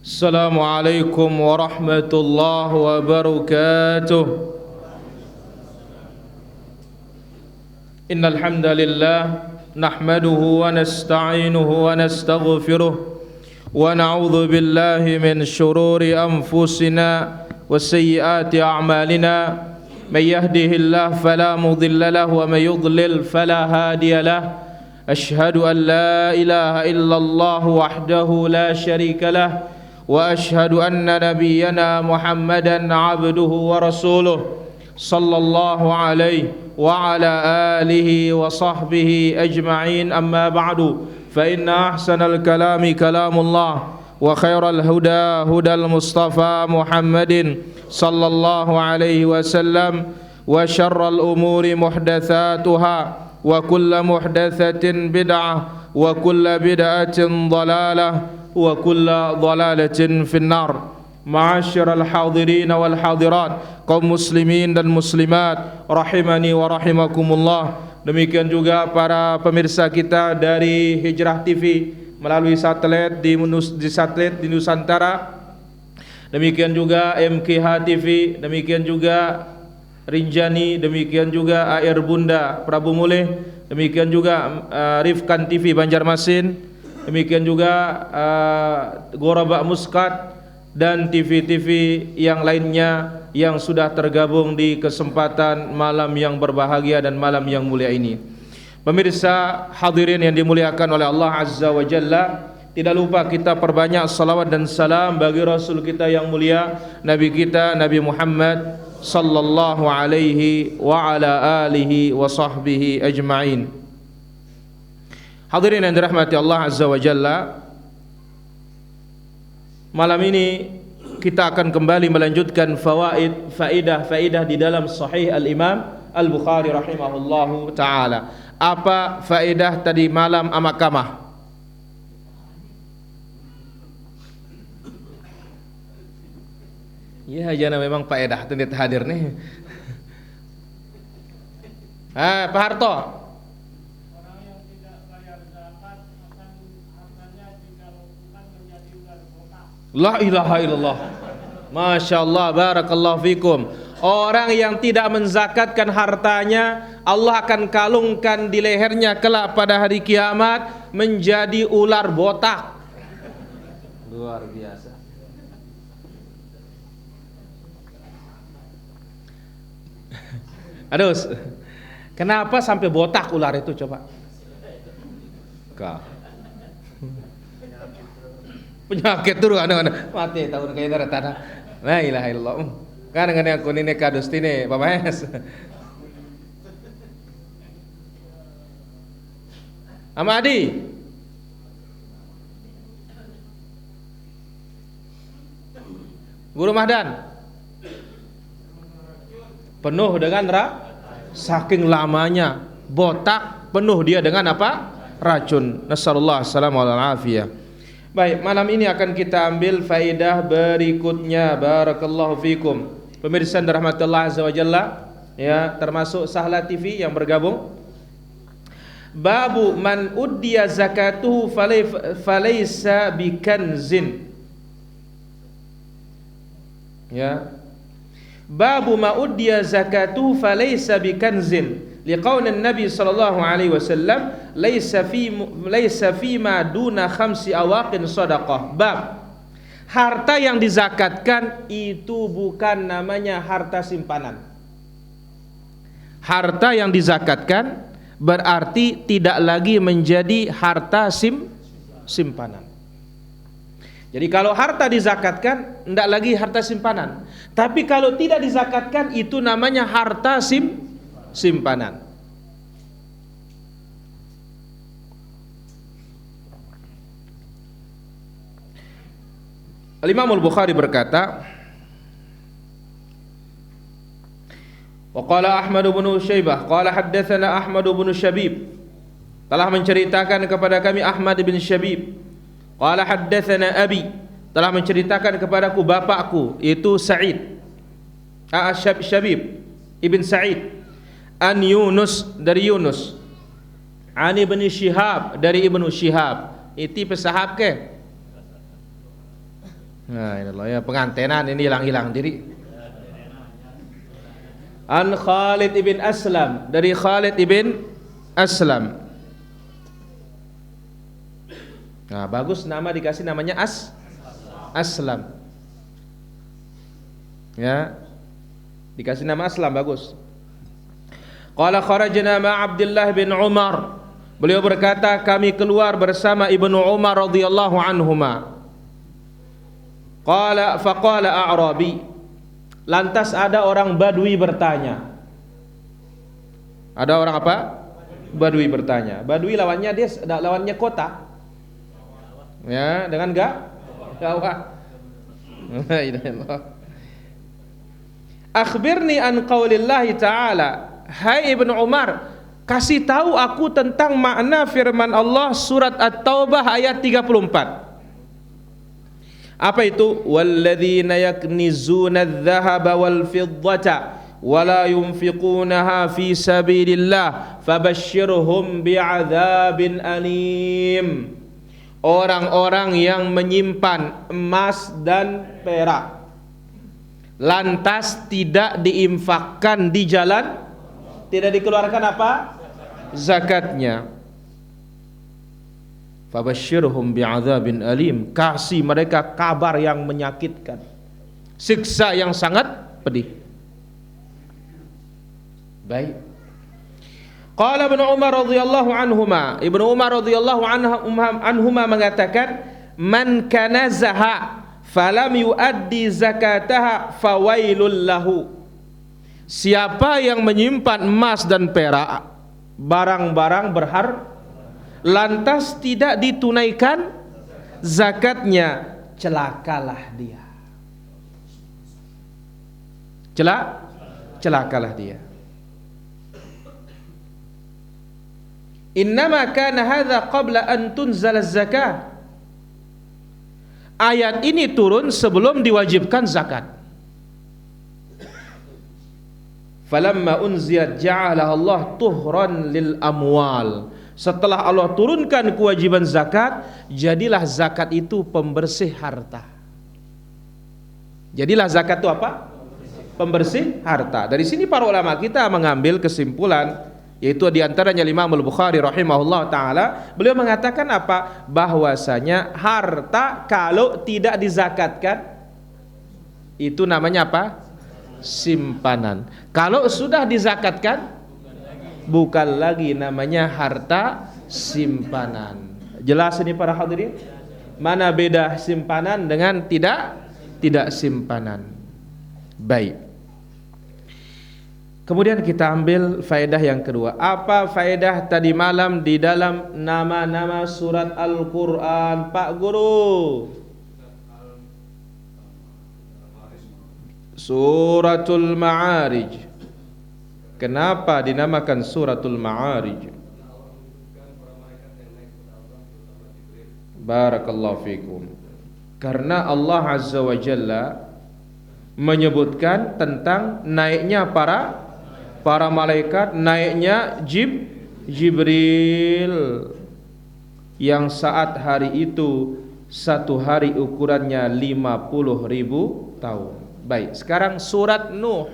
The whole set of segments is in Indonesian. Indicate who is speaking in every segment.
Speaker 1: Assalamualaikum warahmatullahi wabarakatuh. Innal hamdalillah nahmaduhu wa nasta'inuhu wa nastaghfiruh wa na'udzu billahi min shururi anfusina wa sayyiati a'malina. May yahdihillahu fala mudilla lahu wa may yudlil fala hadiya lahu. Ashhadu an la ilaha illallah wahdahu la syarika lahu wa ashhadu anna nabiyyana Muhammadan abduhu wa rasuluh sallallahu alaihi wa ala alihi wa sahbihi ajma'in, amma ba'du, fa inna ahsanal kalami kalamullah wa khairal huda hudal mustafa Muhammadin sallallahu alaihi wasallam wa syarral umuri muhdatsatuha wa kullu muhdatsatin bid'ah wa kullu bid'atin dhalalah wa kullu dhalalatin finnar. Ma'asyiral hadirin wal hadirat, kaum muslimin dan muslimat rahimani wa rahimakumullah. Demikian juga para pemirsa kita dari Hijrah TV melalui satelit di satelit di Nusantara. Demikian juga MKH TV, demikian juga Rinjani, demikian juga AR Bunda Prabu Mulih, demikian juga Rifkan TV Banjarmasin, demikian juga Gorabak Muskat dan TV-TV yang lainnya yang sudah tergabung di kesempatan malam yang berbahagia dan malam yang mulia ini. Pemirsa hadirin yang dimuliakan oleh Allah Azza wa Jalla, tidak lupa kita perbanyak salawat dan salam bagi Rasul kita yang mulia, Nabi kita Nabi Muhammad sallallahu alaihi wa ala alihi wa sahbihi ajma'in. Hadirin yang dirahmati Allah Azza wa Jalla, malam ini kita akan kembali melanjutkan faidah di dalam Sahih Al-Imam Al-Bukhari rahimahullahu taala. Apa faedah tadi malam amakamah? Ya, jana memang faedah tendet hadir nih. Pak Harto. La ilaha illallah. Masya Allah, barakallahu fikum. Orang yang tidak menzakatkan hartanya, Allah akan kalungkan di lehernya kelak pada hari kiamat menjadi ular botak. Luar biasa. Aduh, kenapa sampai botak ular itu coba? Kak. Penyakit turun ada mati tahun kayak itu tanah. La ilaha illallah. Kan dengan yang kunine kadus tine Bapak Es. Amadi. Guru Mahdan. Penuh dengan saking lamanya botak, penuh dia dengan apa? Racun. Nasallallahu alaihi wasallam. Baik, malam ini akan kita ambil faedah berikutnya. Barakallahu fikum. Pemirsa rahmatullah azza wa jalla, ya, termasuk Sahla TV yang bergabung. Babu man uddiya zakatuhu falaysa bikanzin. Ya. Babu ma uddiya zakatuhu falaysa bikanzin. Liqaulin Nabi sallallahu alaihi wasallam, laisa fi ma duna khamsi awaqin sadaqah. Bab, harta yang dizakatkan itu bukan namanya harta simpanan. Harta yang dizakatkan berarti tidak lagi menjadi harta simpanan. Jadi kalau harta dizakatkan tidak lagi harta simpanan. Tapi kalau tidak dizakatkan itu namanya harta simpanan. Al-Imam Al-Bukhari berkata, wa qala Ahmad bin Syaibah qala haddatsana Ahmad bin Syabib, telah menceritakan kepada kami Ahmad bin Syabib, qala haddatsana Abi, telah menceritakan kepadaku bapakku yaitu Sa'id Syabib ibn Sa'id, an Yunus dari Yunus, an Ibn Syihab dari Ibnu Syihab. Itu pesahab ke? Nah, ini loh ya pengantenan ini hilang-hilang diri. An Khalid ibn Aslam, dari Khalid ibn Aslam. Nah, bagus nama dikasih namanya Aslam. Ya. Dikasih nama Aslam bagus. Qala kharajna ma Abdullah bin Umar. Beliau berkata kami keluar bersama Ibnu Umar radhiyallahu anhuma. Faqala a'rabi. Lantas ada orang Badui bertanya. Ada orang apa? Badui bertanya. Badui lawannya kota. Ya, dengan gawah. Akhbirni an qaulillahi ta'ala. Hai Ibnu Umar, kasih tahu aku tentang makna firman Allah surat At-Taubah ayat 34. Apa itu? Walladzina yaknizuna adh-dhahaba wal fiddata wala yunfiqunaha fi sabilillah fabashshirhum bi'adzabin alim. Orang-orang yang menyimpan emas dan perak lantas tidak diinfakkan di jalan, tidak dikeluarkan apa? Zakatnya. Fabashshirhum bi'adzabin alim, kasih mereka kabar yang menyakitkan, siksa yang sangat pedih. Baik. Qala Ibnu Umar radhiyallahu anhuma, Ibnu Umar radhiyallahu anhuma mengatakan, man kanazaha falam yuaddi zakataha fawailul lahu. Siapa yang menyimpan emas dan perak, barang-barang berharga, lantas tidak ditunaikan zakatnya, celakalah dia. Celakalah dia. Innama kana hadza qabla an tunzala zakah. Ayat ini turun sebelum diwajibkan zakat. Falamma unziyat ja'alaha Allah tuhran lil amwal. Setelah Allah turunkan kewajiban zakat, jadilah zakat itu pembersih harta. Jadilah zakat itu apa? Pembersih harta. Dari sini para ulama kita mengambil kesimpulan, yaitu diantaranya Imam Al-Bukhari rahimahullah ta'ala, beliau mengatakan apa? Bahwasanya harta kalau tidak dizakatkan, itu namanya apa? Simpanan. Kalau sudah dizakatkan, bukan lagi namanya harta simpanan. Jelas ini para hadirin? Mana beda simpanan dengan tidak simpanan? Baik. Kemudian kita ambil faedah yang kedua. Apa faedah tadi malam di dalam nama-nama surat Al-Quran, Pak Guru? Suratul Ma'arij. Kenapa dinamakan suratul Ma'arij? Barakallahu fikum. Karena Allah Azza wa Jalla menyebutkan tentang naiknya para malaikat, naiknya Jibril yang saat hari itu satu hari ukurannya 50.000 tahun. Baik, sekarang surat Nuh.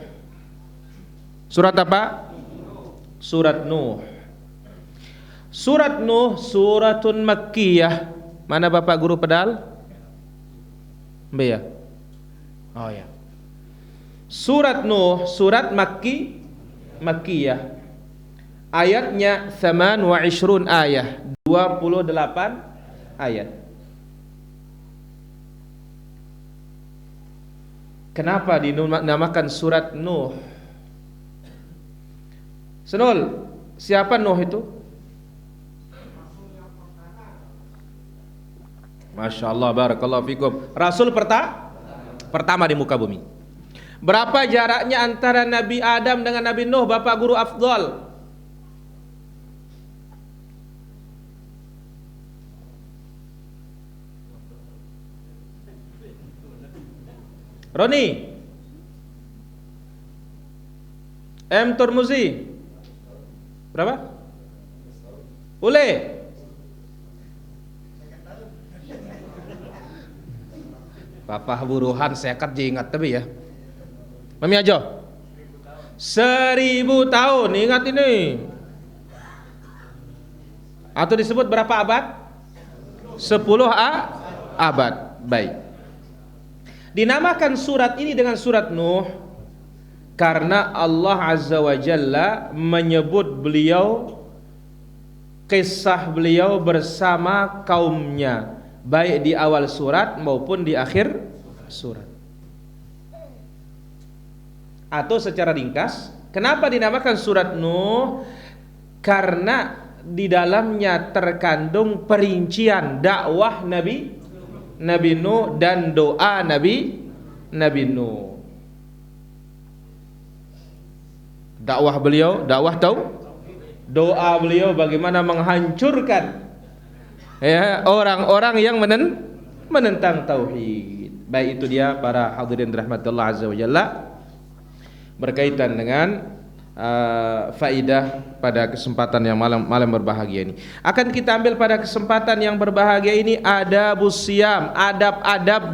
Speaker 1: Surat apa? Surat Nuh. Surat Nuh suratun makkiyah. Mana Bapak Guru pedal? Mbak ya? Oh ya. Surat Nuh surat makkiyah. Ayatnya 28 ayat, 28 ayat. Kenapa dinamakan surat Nuh? Senul, siapa Nuh itu? Masya Allah, barakallahu fikum. Rasul pertama di muka bumi. Berapa jaraknya antara Nabi Adam dengan Nabi Nuh, Bapak Guru Afdal? Roni M. Turmuzi berapa? Ule Papa buruhan sekat ingat tapi ya. Mami aja. 1000 tahun, ingat ini. Atau disebut berapa abad? 10 abad. Baik. Dinamakan surat ini dengan surat Nuh karena Allah Azza wa Jalla menyebut beliau, kisah beliau bersama kaumnya, baik di awal surat maupun di akhir surat. Atau secara ringkas, kenapa dinamakan surat Nuh? Karena di dalamnya terkandung perincian dakwah Nabi Nuh dan doa Nabi Nuh. Dakwah beliau, doa beliau bagaimana menghancurkan ya orang-orang yang menentang tauhid. Baik, itu dia para hadirin rahmatullah azza wa jalla berkaitan dengan faidah pada kesempatan yang malam berbahagia ini. Akan kita ambil pada kesempatan yang berbahagia ini adabus siyam, adab-adab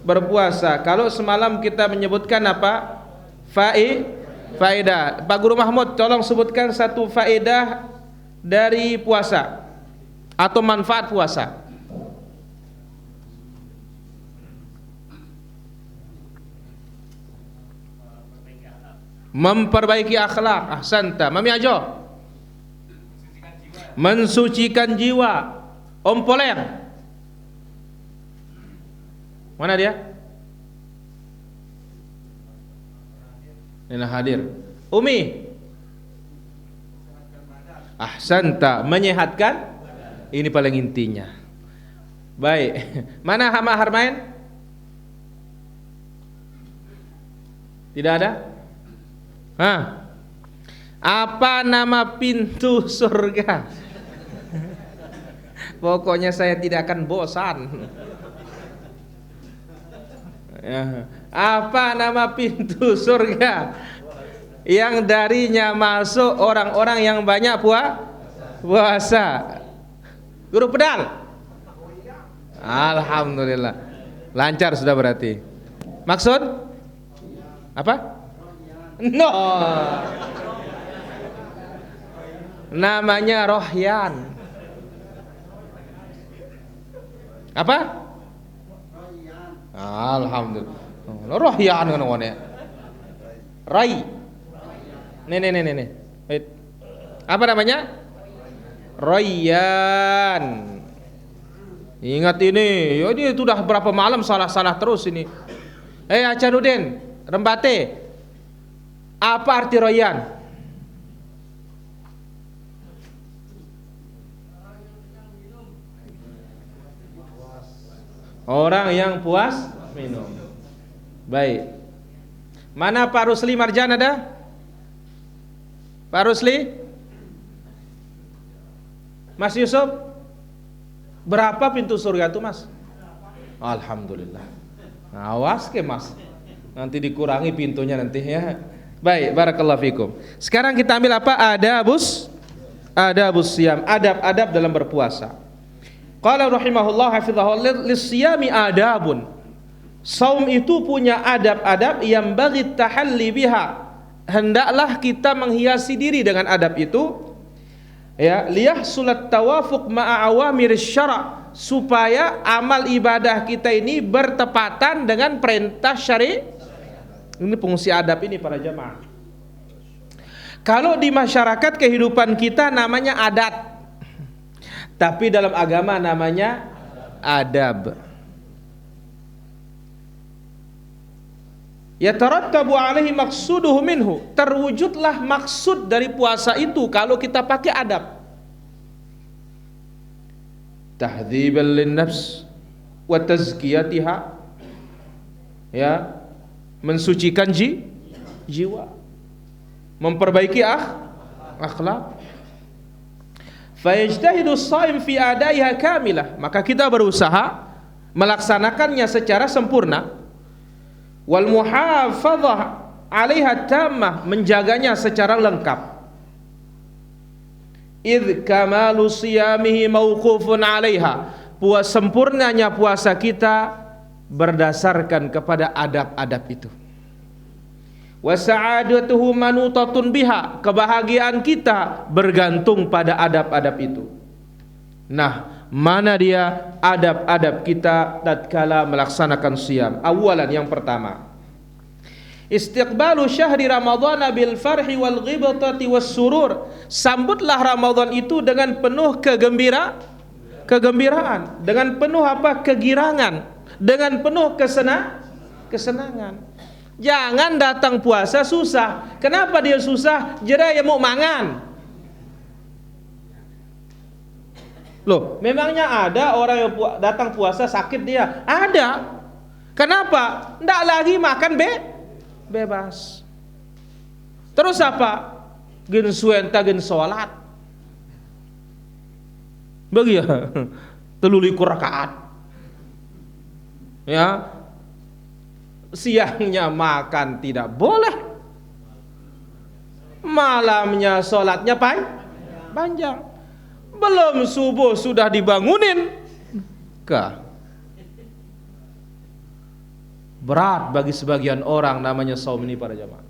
Speaker 1: berpuasa. Kalau semalam kita menyebutkan apa? Faedah. Pak Guru Mahmud, tolong sebutkan satu faedah dari puasa atau manfaat puasa. Memperbaiki akhlak. Ahsanta. Mami ajo. Mensucikan jiwa. Om Poleng. Mana dia? Nina hadir. Umi. Ahsanta. Menyehatkan. Ini paling intinya. Baik. Mana Hama Harmain? Tidak ada? Hah? Apa nama pintu surga? Pokoknya saya tidak akan bosan. Ya. Apa nama pintu surga yang darinya masuk orang-orang yang banyak puasa? Guru pedal. Alhamdulillah. Lancar sudah berarti. Maksud? Apa? No. Namanya Rohyan. Apa? Alhamdulillah. Rohyan kan ngone. Rai. Nih. Wait. Apa namanya? Rohyan. Ingat ini. Ini sudah berapa malam salah-salah terus ini. Acanudin, Rembate. Apa arti royan? Orang yang puas minum. Baik. Mana Pak Rusli Marjan ada? Pak Rusli? Mas Yusuf? Berapa pintu surga itu, Mas? Alhamdulillah. Awas ke Mas. Nanti dikurangi pintunya nanti ya. Baik, barakallahu fikum. Sekarang kita ambil apa? Adabus siyam, adab-adab dalam berpuasa. Qala rahimahullah hafizahullah lis-siyami adabun. Saum itu punya adab-adab yang bagi tahalli biha. Hendaklah kita menghiasi diri dengan adab itu. Ya, liyahsulat tawafuq ma'a awamir syara', supaya amal ibadah kita ini bertepatan dengan perintah syari'. Ini fungsi adab ini para jamaah. Kalau di masyarakat kehidupan kita namanya adat, tapi dalam agama namanya adab. Yatarattabu alaihi maqsuduhu minhu, terwujudlah maksud dari puasa itu kalau kita pakai adab. Tahdhiban linnafs wa tazkiyatiha, ya, mensucikan jiwa, memperbaiki akhlak. Fayajtahidu as-shaim fi adaiha kamilah, maka kita berusaha melaksanakannya secara sempurna. Wal muhafadzah 'alaiha tammah, menjaganya secara lengkap. Idz kamalu siyamihi mauqufun 'alaiha, sempurnanya puasa kita berdasarkan kepada adab-adab itu. Wa sa'adatuhu manutatun biha, kebahagiaan kita bergantung pada adab-adab itu. Nah, mana dia adab-adab kita tatkala melaksanakan siam? Awalan, yang pertama, istiqbalu syahri Ramadhan bil farhi wal ghibtati was surur. Sambutlah Ramadan itu dengan penuh kegembiraan, dengan penuh apa? Kegirangan, dengan penuh kesenangan. Jangan datang puasa susah. Kenapa dia susah? Jera ya mau mangan. Loh, memangnya ada orang yang datang puasa sakit dia? Ada. Kenapa? Nggak lagi makan bebas. Terus apa? Gen suenta gen sholat. Bagi ya, telulikur rakaat. Ya, siangnya makan tidak boleh, malamnya sholatnya panjang, belum subuh sudah dibangunin. Berat bagi sebagian orang namanya saum ini para jamaah.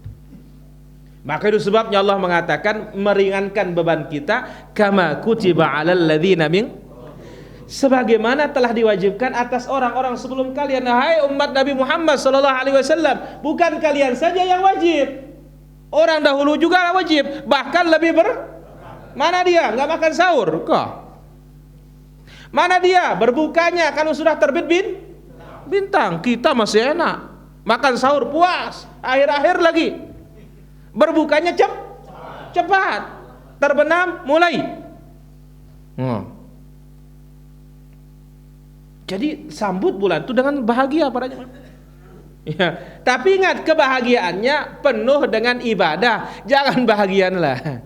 Speaker 1: Maka itu sebabnya Allah mengatakan meringankan beban kita, kama kutiba 'alal ladzina min, sebagaimana telah diwajibkan atas orang-orang sebelum kalian. Hai umat Nabi Muhammad sallallahu alaihi wasallam, bukan kalian saja yang wajib, orang dahulu juga wajib, bahkan lebih mana dia nggak makan sahur kok? Mana dia berbukanya kalau sudah terbit bintang? Kita masih enak makan sahur puas, akhir-akhir lagi berbukanya cepat, terbenam mulai. Jadi sambut bulan itu dengan bahagia para jemaah. Ya, tapi ingat kebahagiaannya penuh dengan ibadah. Jangan bahagianlah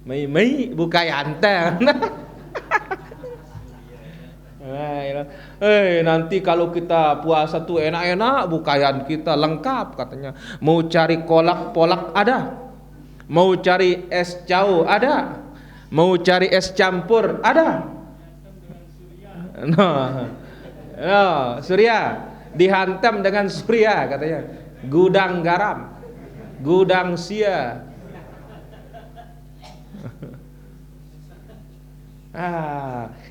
Speaker 1: mei buka yanteng. Nanti kalau kita puasa tuh enak-enak, bukayan kita lengkap katanya. Mau cari kolak-polak ada, mau cari es jauh ada, mau cari es campur ada. Surya dihantam dengan surya katanya. Gudang garam, gudang sia.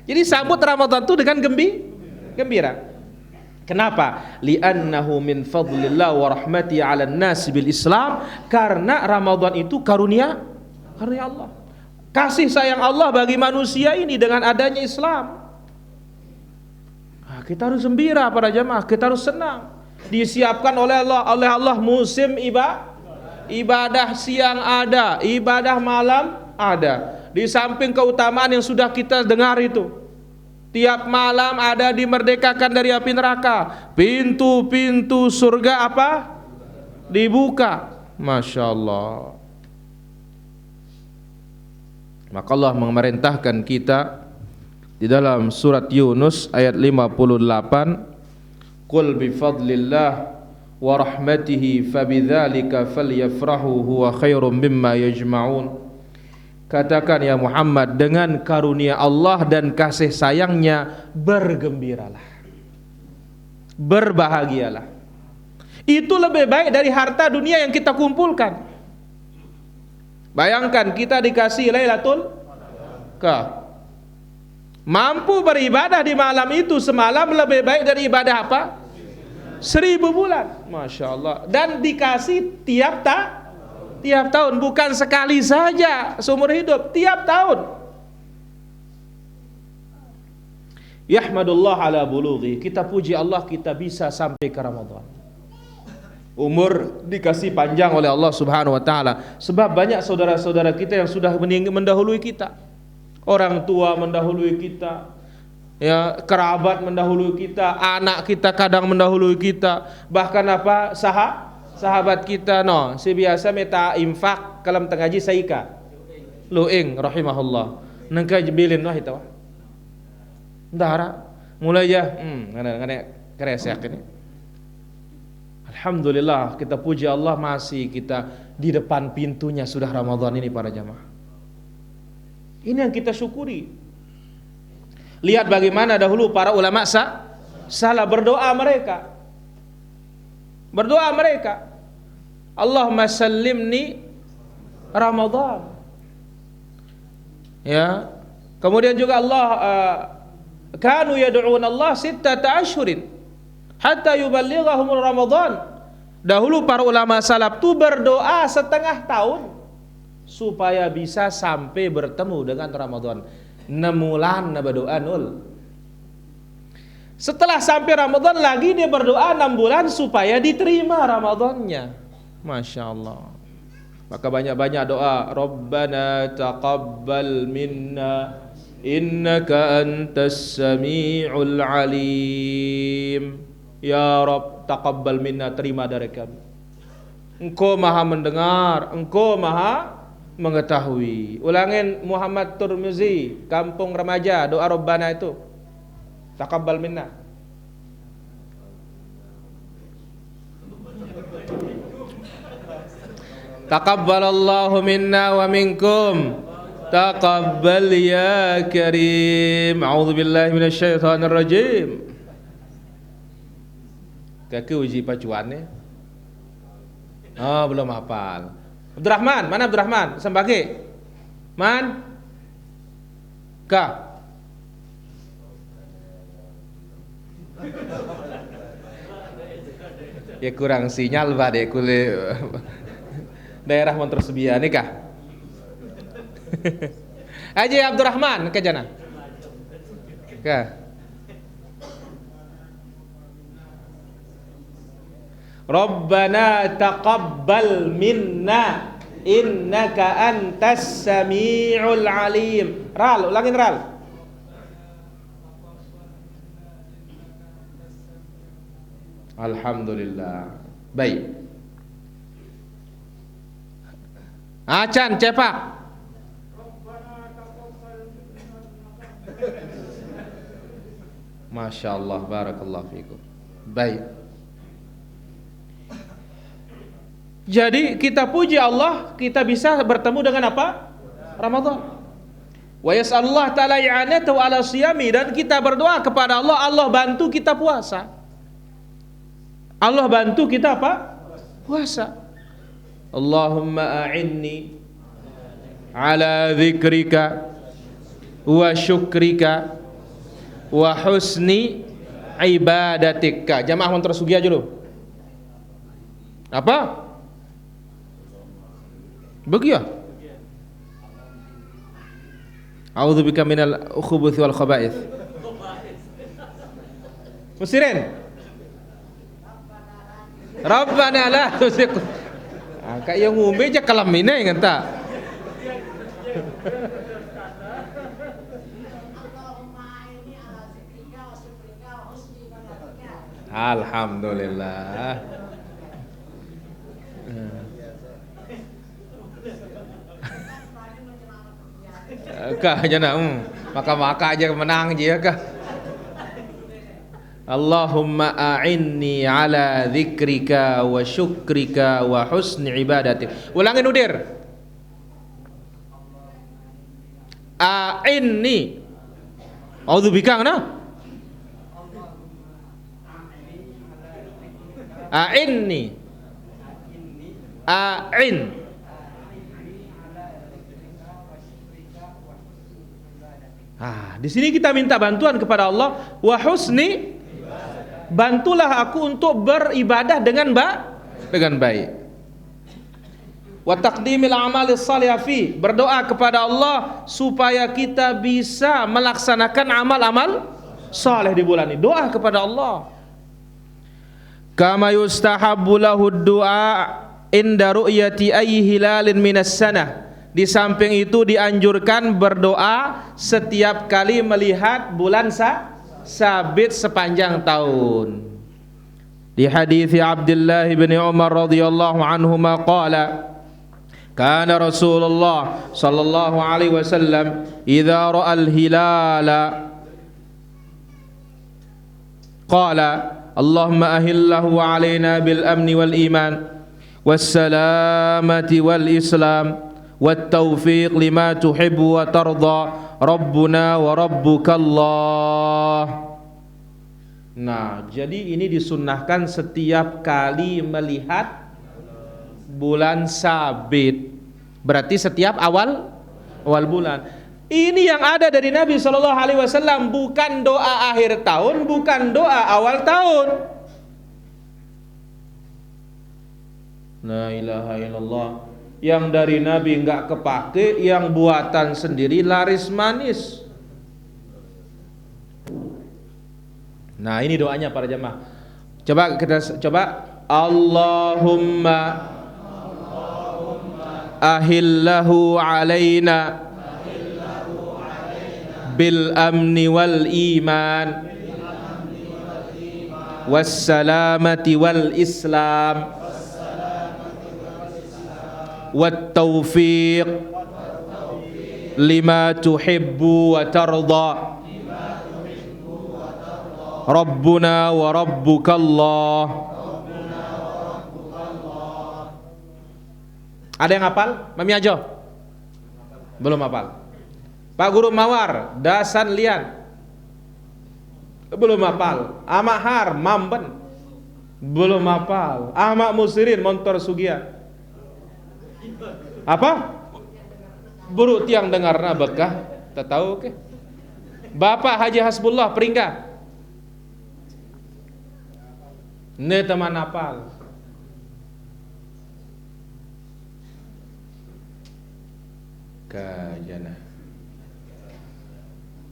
Speaker 1: Jadi sambut Ramadan itu dengan gembira. Kenapa? Li'annahu min fadlillah wa rahmati 'alan nas bil Islam, karena Ramadan itu karunia Allah. Kasih sayang Allah bagi manusia ini dengan adanya Islam. Kita harus gembira para jamaah, kita harus senang. Disiapkan oleh Allah musim ibadah siang ada, ibadah malam ada. Di samping keutamaan yang sudah kita dengar itu, tiap malam ada dimerdekakan dari api neraka, pintu-pintu surga apa? Dibuka. Masya Allah. Maka Allah memerintahkan kita di dalam surat Yunus ayat 58, qul bi fadlillah wa rahmatihi fabidzalika falyafrahu huwa khairum mimma yajma'un. Katakan ya Muhammad, dengan karunia Allah dan kasih sayangnya bergembiralah, berbahagialah. Itu lebih baik dari harta dunia yang kita kumpulkan. Bayangkan kita dikasih Lailatul Qadar, mampu beribadah di malam itu semalam lebih baik dari ibadah apa? 1000 bulan. Masya Allah. Dan dikasih tiap tahun, bukan sekali saja seumur hidup, tiap tahun. Yahmadullah ala bulughi, kita puji Allah kita bisa sampai ke Ramadan. Umur dikasih panjang oleh Allah Subhanahu wa taala. Sebab banyak saudara-saudara kita yang sudah mendahului kita. Orang tua mendahului kita, ya, kerabat mendahului kita, anak kita kadang mendahului kita, bahkan apa sahabat kita si biasa minta infak kalam tengaji saika luing rahimahullah nengka jebilin itu ndara mulai ya ngane kresek ini. Alhamdulillah, kita puji Allah masih kita di depan pintunya sudah Ramadan ini para jamaah. Ini yang kita syukuri. Lihat bagaimana dahulu para ulama salah berdoa mereka. Berdoa mereka, Allahumma sallimni Ramadan. Ya. Kemudian juga kanu yad'un Allah sittata ashhurin hatta yuballighahumul Ramadan. Dahulu para ulama salaf itu berdoa setengah tahun supaya bisa sampai bertemu dengan Ramadan. 6 bulan berdoa nul. Setelah sampai Ramadan lagi dia berdoa 6 bulan supaya diterima Ramadannya. Masya Allah. Maka banyak-banyak doa. Rabbana taqabbal minna innaka antas sami'ul alim. Ya Rabb, taqabbal minna, terima dari kami. Engkau maha mendengar, Engkau maha mengetahui. Ulangin Muhammad Turmizi, Kampung Remaja, doa Rabbana itu. Taqabbal minna. Taqabbalallahu minna wa minkum. Taqabbal ya karim. A'udzubillahi minasyaitonir rajim. Kaki uji pacuannya. Oh, belum hafal. Abdurrahman, mana Abdurrahman? Sembagi. Man? Ka. Ya kurang sinyal Pak dek kule. Daerah Montersebia nih kah? Aja Abdurrahman ke jana. Kah? Rabbana taqabbal minna innaka antas sami'ul alim. Ral, ulangin ral. Alhamdulillah. Baik. Acan cepak. Masya Allah, barakallahu fikum. Baik. Jadi kita puji Allah, kita bisa bertemu dengan apa? Ramadan. Wa yas'alullah ta'ala i'anatahu ala siyami, dan kita berdoa kepada Allah, Allah bantu kita puasa. Allah bantu kita apa? Puasa. Allahumma a'inni ala dzikrika wa syukrika wa husni ibadatika. Jamaah Montersugi aja dulu. Apa? Begitu. A'udzubika minal khubuthi wal khaba'ith. Musirin. Rabbana la tuzigh. Kayak yang ngombe aja kalamine ngenta. Alhamdulillah. Kah jana maka aja menang je kah. Allahumma a'inni ala dzikrika wa syukrika wa husni ibadatik. Ulangin udir. A'inni. A'udzubika ngana? A'inni. A'in. Di sini kita minta bantuan kepada Allah, wa husni, bantulah aku untuk beribadah dengan baik. Wa taqdimil a'malis shalihah fi, berdoa kepada Allah supaya kita bisa melaksanakan amal-amal saleh di bulan ini. Doa kepada Allah. Kama yustahabbu lahu du'a inda ru'yati ayyi hilalin minas sanah. Di samping itu dianjurkan berdoa setiap kali melihat bulan sabit sepanjang tahun. Di hadis Abdullah bin Umar radhiyallahu anhuma qala kana Rasulullah sallallahu alaihi wasallam idza ra'a al-hilala qala Allahumma ahillahu alaina bil amni wal iman was salamati wal islam والتوفيق لما تحب وترضى ربنا وربك الله. Nah, jadi ini disunnahkan setiap kali melihat bulan sabit. Berarti setiap awal bulan. Ini yang ada dari Nabi Shallallahu Alaihi Wasallam, bukan doa akhir tahun, bukan doa awal tahun. La ilaha illallah. Yang dari Nabi nggak kepake, yang buatan sendiri laris manis. Nah, ini doanya para jamaah. Coba Allahumma ahillahu alaina bil amni wal iman was salamati wal islam wat taufiq lima tuhibbu wa tarda Rabbuna wa rabbukallah. Ada yang hafal? Mami Ajo? Belum hafal. Pak Guru Mawar, Dasan Lian. Belum hafal. Amak Har, Mamben. Belum hafal. Ahmad Musirin, Montor Sugia. Apa? Buru tiang dengarna bekah. Tak tahu ke? Bapak Haji Hasbullah Peringga. Ne teman hafal. Kajana.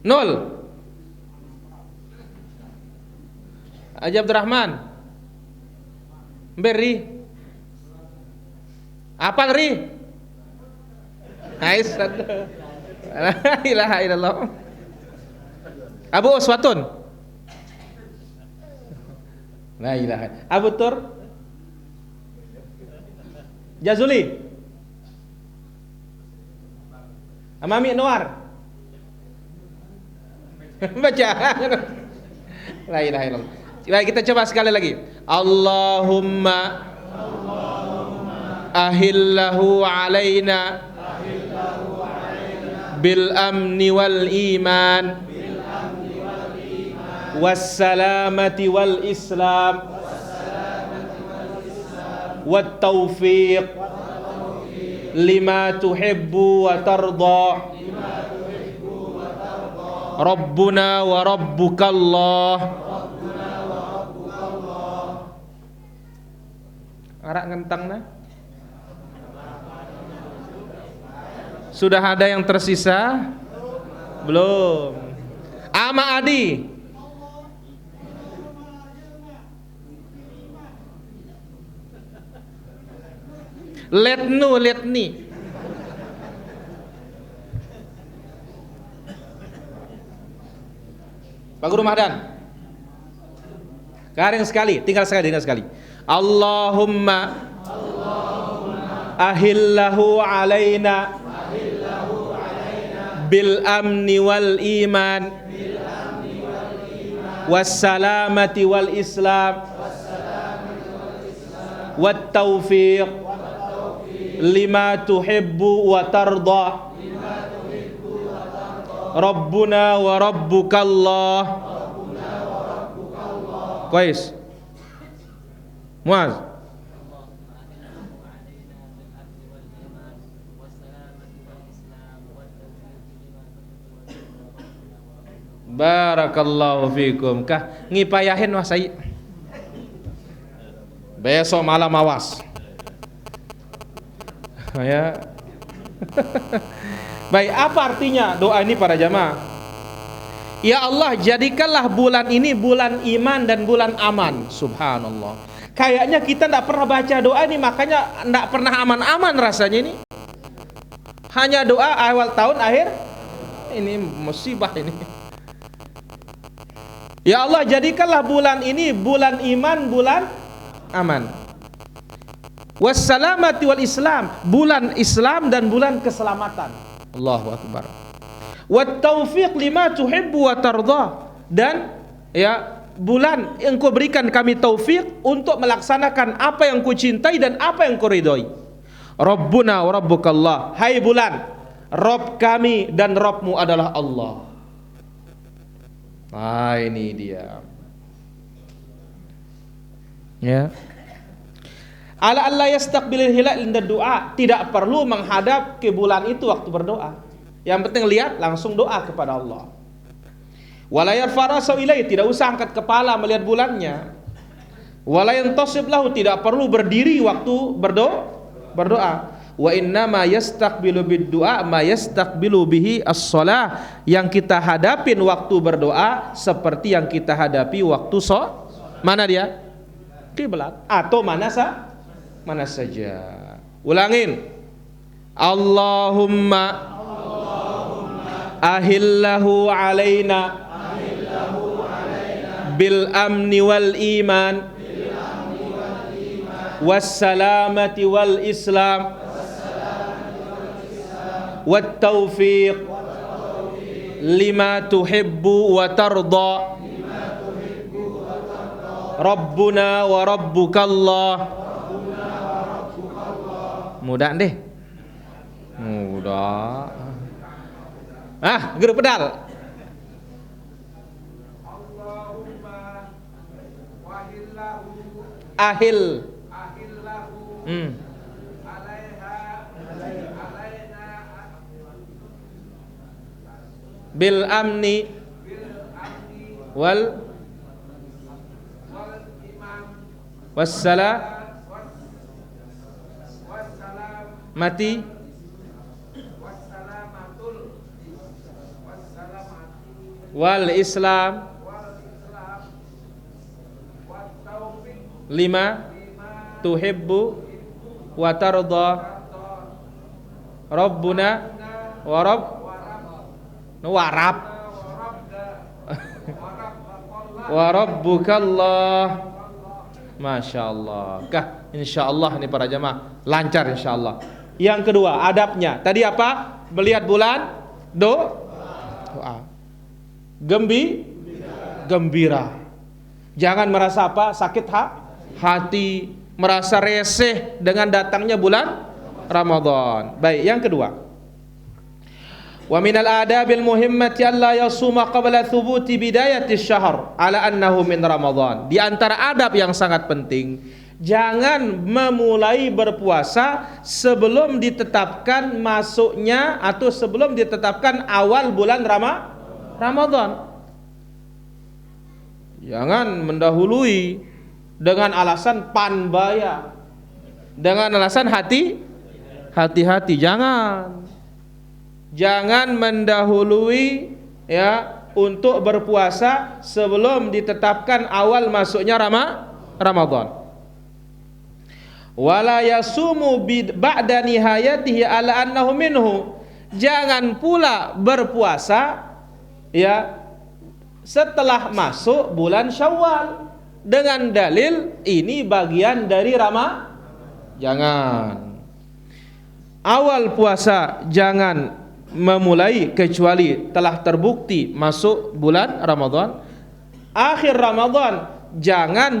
Speaker 1: 0. Haji Abdurrahman. Beri. Apal ri? Nice. La ilaha illallah. Abu Uswatun. La ilaha. Abu Tur. Jazuli. Amami Noir. Baca. La ilaha illallah. Baik, kita coba sekali lagi. Allahumma ahillahu alaina bil amni wal iman was salamati wal islam wat taufiq lima tuhibbu wa tarda Rabbuna wa rabbukallah. Arak ngentang nah. Sudah ada yang tersisa? Belum. Ama Adi. Letni. Pak Guru Mahdan. Garing sekali, tinggal sekali. Allahumma ahillahu alaina bil amni wal iman was salamati wal islam wat taufiq lima tuhibbu wa tarda Rabbuna wa rabbukallah. Kuis Muaz. Barakallahu fikum. Kah ngipayahin wah saya. Besok malam awas. Ya. Baik, apa artinya doa ini para jamaah? Ya Allah, jadikanlah bulan ini bulan iman dan bulan aman. Subhanallah. Kayaknya kita tidak pernah baca doa ini, makanya tidak pernah aman-aman rasanya ini. Hanya doa awal tahun akhir. Ini musibah ini. Ya Allah, jadikanlah bulan ini bulan iman, bulan aman. Wassalamati wal islam, bulan Islam dan bulan keselamatan. Allahu akbar. Wat taufiq lima tuhibbu wa tarda, dan ya bulan engkau berikan kami taufik untuk melaksanakan apa yang kau cintai dan apa yang kau ridhoi. Rabbuna wa rabbukallah, hai bulan, Rabb kami dan Rabbmu adalah Allah. Nah ini dia. Ya. Ala alla yastaqbilil hilal inda doa, tidak perlu menghadap ke bulan itu waktu berdoa. Yang penting lihat langsung doa kepada Allah. Wala yarfa'u ilai, tidak usah angkat kepala melihat bulannya. Wala yantasib lahu, tidak perlu berdiri waktu berdoa. Wa inna ma yastaqbilu bid-du'a ma yastaqbilu bihi as-shalah, yang kita hadapin waktu berdoa seperti yang kita hadapi waktu mana dia? Kiblat atau mana saja. Ulangin. Allahumma ahillahu alaina bil amni wal iman wassalamati wal islam wat taufiq lima tuhibbu wa tarda Rabbuna wa rabbukallah. Mudah deh. Mudah. Guru pedal. Allahumma wahillahu ahil bil amni wal wassalam mati wal islam lima tuhibbu wa tarda Rabbuna wa warab wa rabbukallah. Masya Allah. Insyaallah ini para jamaah lancar insyaallah. Yang kedua adabnya tadi apa? Melihat bulan doa. Gembira. Jangan merasa apa? Sakit hati, merasa reseh dengan datangnya bulan Ramadan. Baik, yang kedua. Wa minal adabil muhimmati alla yasuma qabla thubuti bidayati syahr ala annahu min Ramadan. Di antara adab yang sangat penting, jangan memulai berpuasa sebelum ditetapkan masuknya atau sebelum ditetapkan awal bulan Ramadan. Jangan mendahului dengan alasan panbaya, dengan alasan hati-hati. Jangan mendahului ya untuk berpuasa sebelum ditetapkan awal masuknya Ramadan. Wala yasumu ba'da nihayatihi ala annahu minhu. Jangan pula berpuasa ya setelah masuk bulan Syawal dengan dalil ini bagian dari jangan. Awal puasa jangan memulai kecuali telah terbukti masuk bulan Ramadan. Akhir Ramadan jangan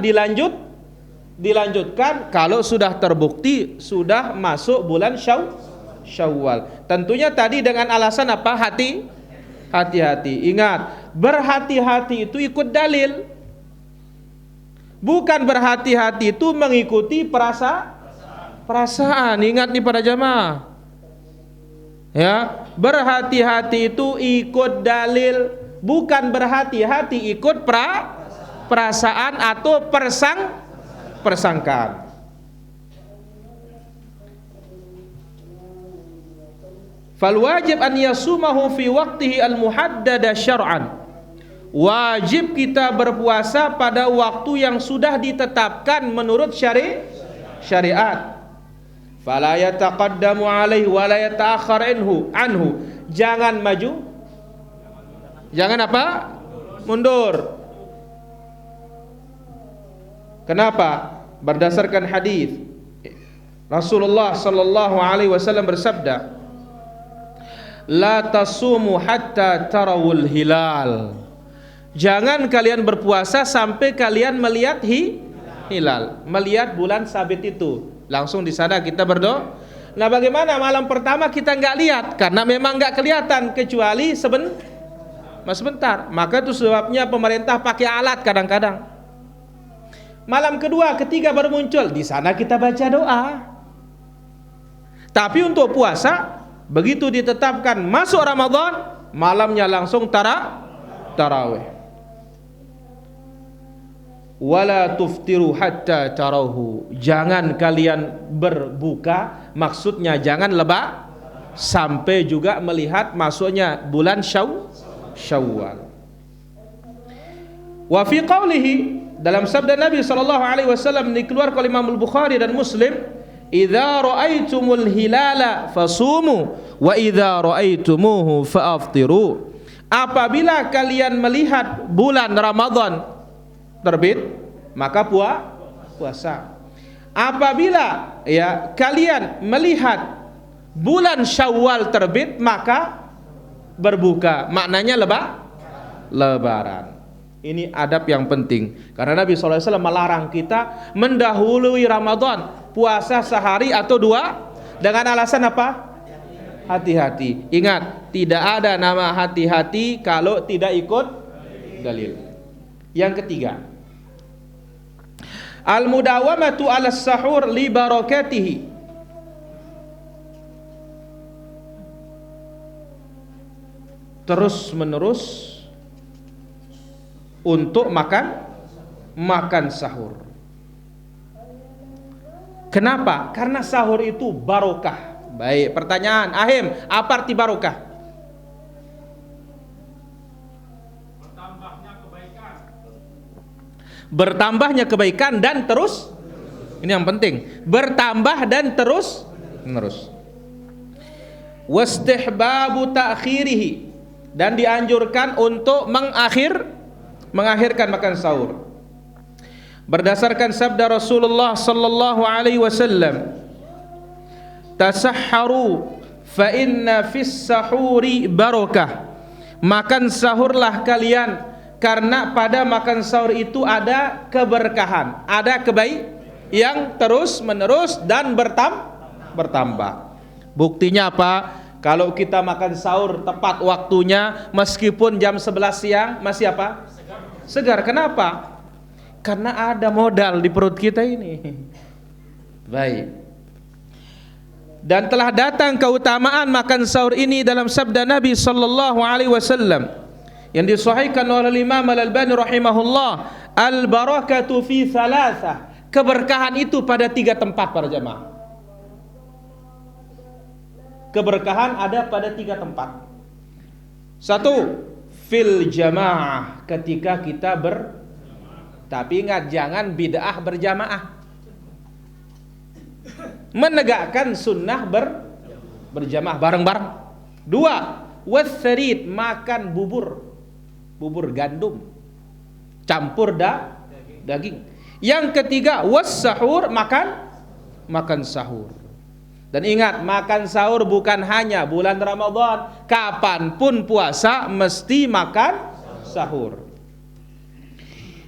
Speaker 1: dilanjutkan kalau sudah terbukti sudah masuk bulan Syawal. Tentunya tadi dengan alasan apa? Hati-hati. Ingat, berhati-hati itu ikut dalil. Bukan berhati-hati itu mengikuti perasaan. Ingat nih para jamaah. Ya, berhati-hati itu ikut dalil, bukan berhati-hati ikut perasaan atau persangkaan. Fal wajib an yasumahu fi waqtihi al muhaddada syar'an. Wajib kita berpuasa pada waktu yang sudah ditetapkan menurut syariat. Fala yataqaddamu alaihi wa la yata'akhkhar anhu. Jangan maju. Jangan apa? Mundur. Kenapa? Berdasarkan hadis Rasulullah sallallahu alaihi wasallam bersabda, "La tasumu hatta tarawul hilal." Jangan kalian berpuasa sampai kalian melihat hilal, melihat bulan sabit itu. Langsung di sana kita berdoa. Nah, bagaimana malam pertama kita nggak lihat karena memang nggak kelihatan kecuali sebentar. Maka itu sebabnya pemerintah pakai alat kadang-kadang. malam kedua, ketiga baru muncul, di sana kita baca doa. Tapi untuk puasa, begitu ditetapkan masuk Ramadan, malamnya langsung tarawih. Wala tuftiru hatta tarahu, jangan kalian berbuka, maksudnya jangan lebah sampai juga melihat masuknya bulan Syawal. Wa fi qawlihi, dalam sabda Nabi sallallahu alaihi wasallam dikeluarkan oleh Imam Al-Bukhari dan Muslim, idza raaitumul hilala fasumu wa idza raaitumuhu faaftiru. Apabila kalian melihat bulan Ramadan terbit, maka puasa. Apabila kalian melihat bulan Syawal terbit, maka berbuka. Maknanya lebaran. Ini adab yang penting, karena Nabi SAW melarang kita mendahului Ramadan, puasa sehari atau dua, dengan alasan apa? Hati-hati. Ingat, tidak ada nama hati-hati kalau tidak ikut dalil. Yang ketiga, al-mudawamatu 'ala sahur li barakatihi. Terus menerus untuk makan sahur. Kenapa? Karena sahur itu barokah. Baik, pertanyaan, Ahim, apa arti barokah? Bertambahnya kebaikan dan terus, ini yang penting, bertambah dan terus menerus. Wastihbabu ta'khirihi, dan dianjurkan untuk mengakhirkan makan sahur. Berdasarkan sabda Rasulullah sallallahu alaihi wasallam, tasahharu fa inna fis sahuri barakah. Makan sahurlah kalian, karena pada makan sahur itu ada keberkahan, ada kebaikan yang terus menerus dan bertambah. Buktinya apa? Kalau kita makan sahur tepat waktunya, meskipun jam 11 siang masih apa? Segar. Kenapa? Karena ada modal di perut kita ini. Baik. Dan telah datang keutamaan makan sahur ini dalam sabda Nabi sallallahu alaihi wasallam yang disahihkan oleh Imam Al-Albani rahimahullah, al-barakatu fi thalathah, keberkahan itu pada 3 tempat para jemaah. Keberkahan ada pada 3 tempat. 1, fil jamaah, ketika kita tapi ingat, jangan bid'ah berjamaah. Menegakkan sunnah berjamaah bareng-bareng. 2, wasarid, makan bubur gandum campur daging. Yang ketiga, wassahur, makan sahur. Dan ingat, makan sahur bukan hanya bulan Ramadan, kapanpun puasa mesti makan sahur.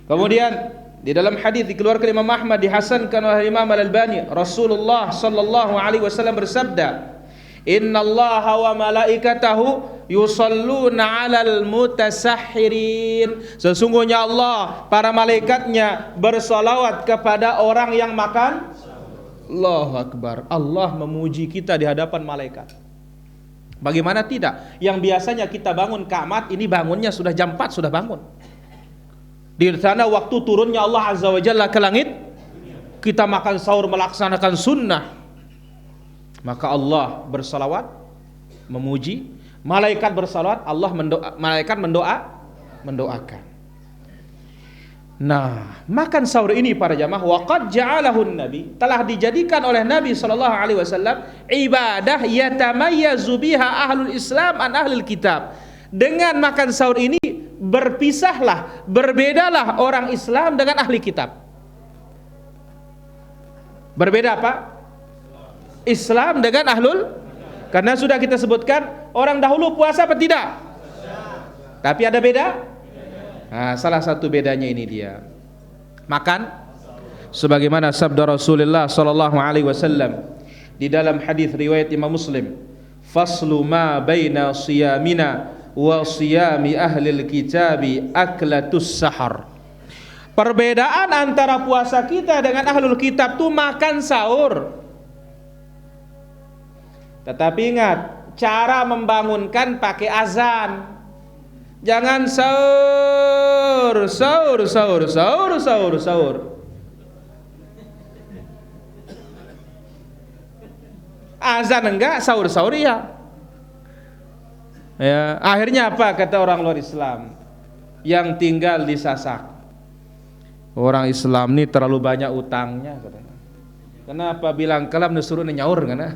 Speaker 1: Kemudian di dalam hadis dikeluarkan Imam Ahmad, dihasankan oleh Imam Al-Albani, Rasulullah sallallahu alaihi wasallam bersabda, innallaha wa malaikatahu yusalluna 'alal mutasahhirin. Sesungguhnya Allah, para malaikatnya bersolawat kepada orang yang makan. Allahu Akbar. Allah memuji kita di hadapan malaikat. Bagaimana tidak? Yang biasanya kita bangun qamat, ini bangunnya sudah jam 4 sudah bangun. Di sana waktu turunnya Allah Azza wa Jalla ke langit, kita makan sahur melaksanakan sunnah. Maka Allah bersalawat, memuji, malaikat bersalawat, malaikat mendoakan. Nah, makan sahur ini para jamaah, waqad ja'alahun nabi, telah dijadikan oleh Nabi sallallahu alaihi wasallam ibadah yatamayyazu biha ahlul Islam an ahlul kitab. Dengan makan sahur ini berpisahlah, berbedalah orang Islam dengan ahli kitab. Berbeda apa? Islam dengan ahlul, karena sudah kita sebutkan orang dahulu puasa apa tidak? Tapi ada beda? Nah, salah satu bedanya ini dia. Makan sebagaimana sabda Rasulullah sallallahu alaihi wasallam di dalam hadis riwayat Imam Muslim, faslu ma baina siyamina wa siyami ahlil kitabi aklatus sahar. Perbedaan antara puasa kita dengan ahlul kitab tuh makan sahur. Tetapi ingat, cara membangunkan pakai azan. Jangan sahur, sahur, sahur, sahur, sahur, sahur. Azan enggak, sahur, sahur iya. Ya, akhirnya apa kata orang luar Islam yang tinggal di Sasak? Orang Islam ini terlalu banyak utangnya katanya. Kenapa bilang kalam disuruh nyaur karena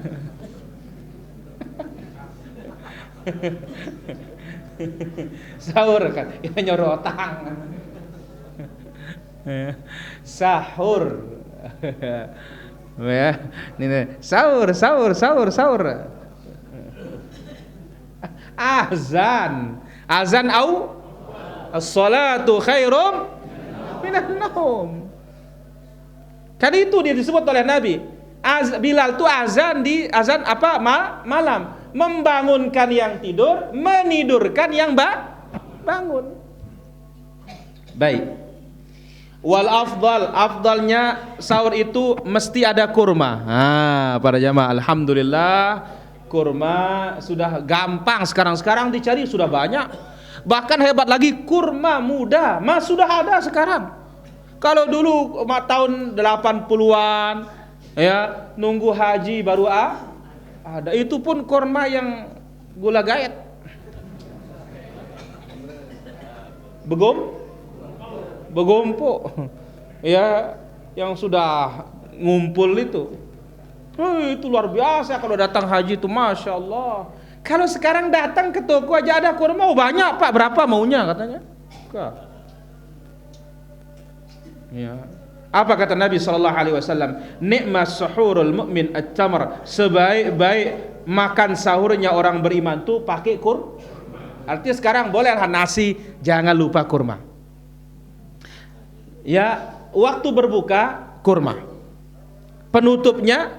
Speaker 1: sahur kan, ya nyaur utang. Sahur. Ya, ini sahur, sahur, sahur, sahur. Azan, azan au as-salatu khairum minan naum. Kan itu dia disebut oleh Nabi. Bilal itu azan di azan apa? Malam, membangunkan yang tidur, menidurkan yang bangun. Baik. Wal afdalnya sahur itu mesti ada kurma. Para jamaah, alhamdulillah kurma sudah gampang sekarang dicari sudah banyak. Bahkan hebat lagi kurma muda, sudah ada sekarang. Kalau dulu tahun 80-an ya, nunggu haji baru ada. Itu pun kurma yang gula gaet. Begompo. Ya, yang sudah ngumpul itu. Itu luar biasa kalau datang haji itu, Masya Allah. Kalau sekarang datang ke toko aja ada kurma, banyak Pak, berapa maunya katanya. Ya. Apa kata Nabi SAW? Nikmas suhurul mu'min at-tamr. Sebaik-baik makan sahurnya orang beriman tuh pakai Artinya sekarang bolehlah nasi, jangan lupa kurma. Ya, waktu berbuka kurma. Penutupnya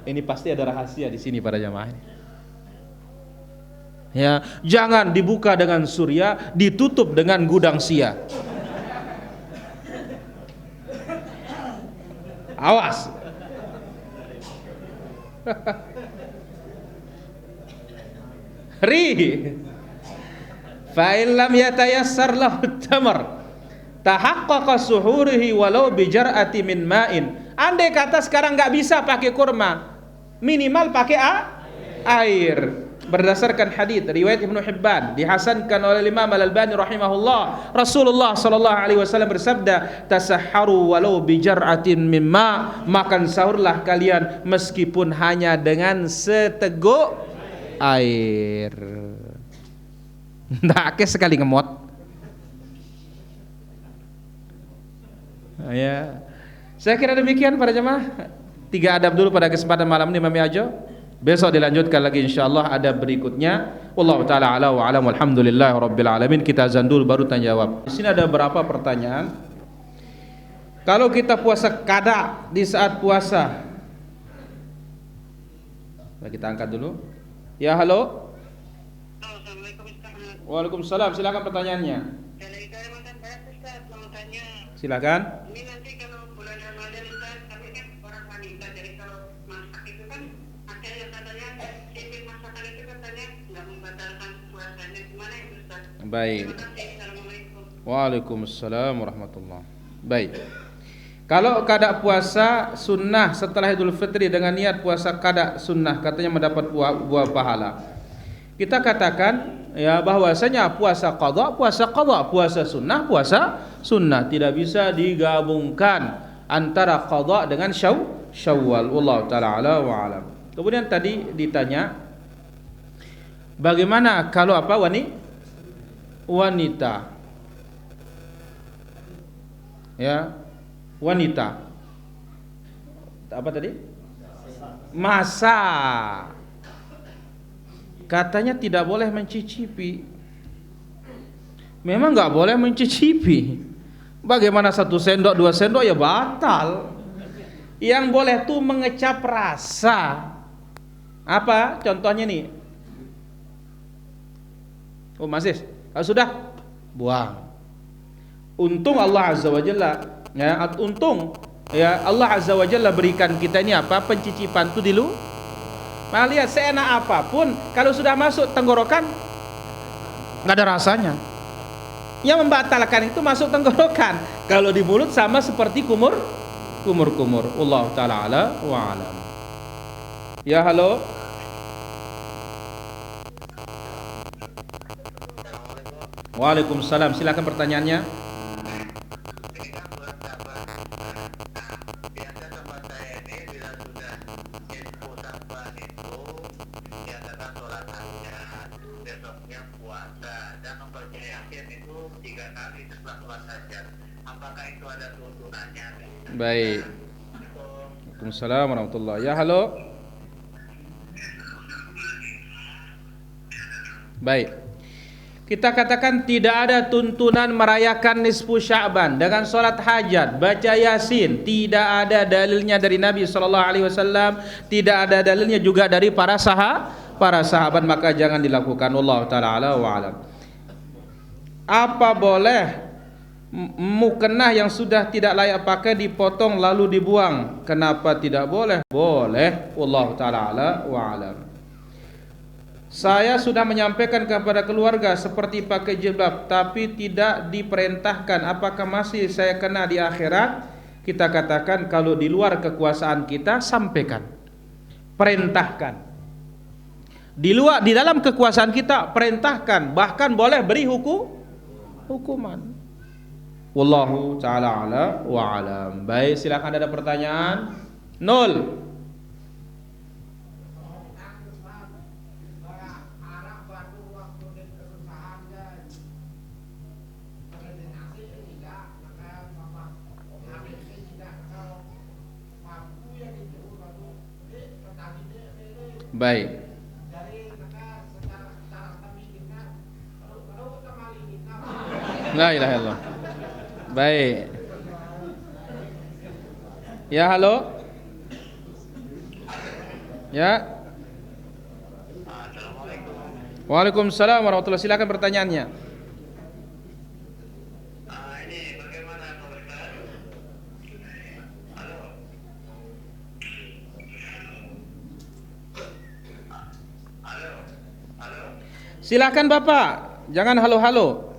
Speaker 1: ini pasti ada rahasia di sini para jamaah ini. Ya, jangan dibuka dengan surya, ditutup dengan gudang sia. Awas. Fa in lam yatayassar lahu tamar tahaqqaqa suhurihi walau bi jar'ati min ma'in. Andai kata sekarang enggak bisa pakai kurma, minimal pakai air. Berdasarkan hadis riwayat Ibnu Hibban, dihasankan oleh Imam Al-Albani rahimahullah, Rasulullah sallallahu alaihi wasallam bersabda, tasahharu walau bi jar'atin mimma, makan sahurlah kalian meskipun hanya dengan seteguk air. Ndak sekali ngemot. Ya. Saya kira demikian para jemaah. 3 adab dulu pada kesempatan malam ini Mami Ajo. Besok dilanjutkan lagi insyaallah ada berikutnya. Wallahu taala ala wa alam walhamdulillahi rabbil alamin. Kita azan dulu baru tanya jawab. Di sini ada beberapa pertanyaan. Kalau kita puasa kada di saat puasa. Kita angkat dulu. Ya, halo.
Speaker 2: Assalamualaikum Ustaz.
Speaker 1: Waalaikumsalam. Silakan pertanyaannya.
Speaker 2: Dari Kalimantan Barat Ustaz mau tanya.
Speaker 1: Silakan.
Speaker 2: Ini nanti kalau bulan Ramadan Ustaz, kami kan orang wanita, jadi kalau masak itu kan ada yang katanya sipil masakan itu katanya nggak membatalkan puasanya, gimana itu Ustaz?
Speaker 1: Baik.
Speaker 2: Terima kasih. Assalamualaikum.
Speaker 1: Waalaikumsalam warahmatullah. Baik. Kalau kada puasa sunnah setelah Idul Fitri dengan niat puasa kada sunnah katanya mendapat buah pahala. Kita katakan ya bahwasanya puasa qadha, puasa sunnah tidak bisa digabungkan antara qadha dengan Syawal. Wallahu taala ala wa alam. Kemudian tadi ditanya bagaimana kalau wanita ya, wanita apa tadi? Masa katanya tidak boleh mencicipi. Memang nggak boleh mencicipi. Bagaimana 1 sendok 2 sendok ya batal. Yang boleh tuh mengecap rasa. Apa contohnya nih? Oh masih, kalau sudah buang. untung Allah Azza wa Jalla, ya, untung ya Allah Azza wa Jalla berikan kita ini apa? Pencicipan itu dulu. Nah, lihat seenak apapun kalau sudah masuk tenggorokan nggak ada rasanya. Yang membatalkan itu masuk tenggorokan. Kalau di mulut sama seperti kumur. Allah taala ala wa alam. Ya, halo. Waalaikumsalam. Silakan pertanyaannya. Baik. Waalaikumsalam warahmatullahi. Ya, halo. Baik. Kita katakan tidak ada tuntunan merayakan nisfu Sya'ban dengan sholat hajat, baca Yasin. Tidak ada dalilnya dari Nabi SAW, tidak ada dalilnya juga dari para sahabat, maka jangan dilakukan. Wallahu ta'ala ala wa alam. Apa boleh mukena yang sudah tidak layak pakai dipotong lalu dibuang? Kenapa tidak boleh? Boleh. Wallahu ta'ala ala wa alam. Saya sudah menyampaikan kepada keluarga seperti pakai jilbab tapi tidak diperintahkan. Apakah masih saya kena di akhirat? Kita katakan kalau di luar kekuasaan kita, sampaikan, perintahkan. Di dalam kekuasaan kita, perintahkan, bahkan boleh beri hukuman. Wallahu ta'ala ala wa alam. Baik, silakan, ada pertanyaan? 0. Baik. La ilaha illallah. Baik. Ya, halo. Ya. Waalaikumsalam warahmatullahi. Silakan pertanyaannya.
Speaker 2: Ini bagaimana Pak Ustaz? Halo. Halo.
Speaker 1: Silakan Bapak, jangan halo-halo.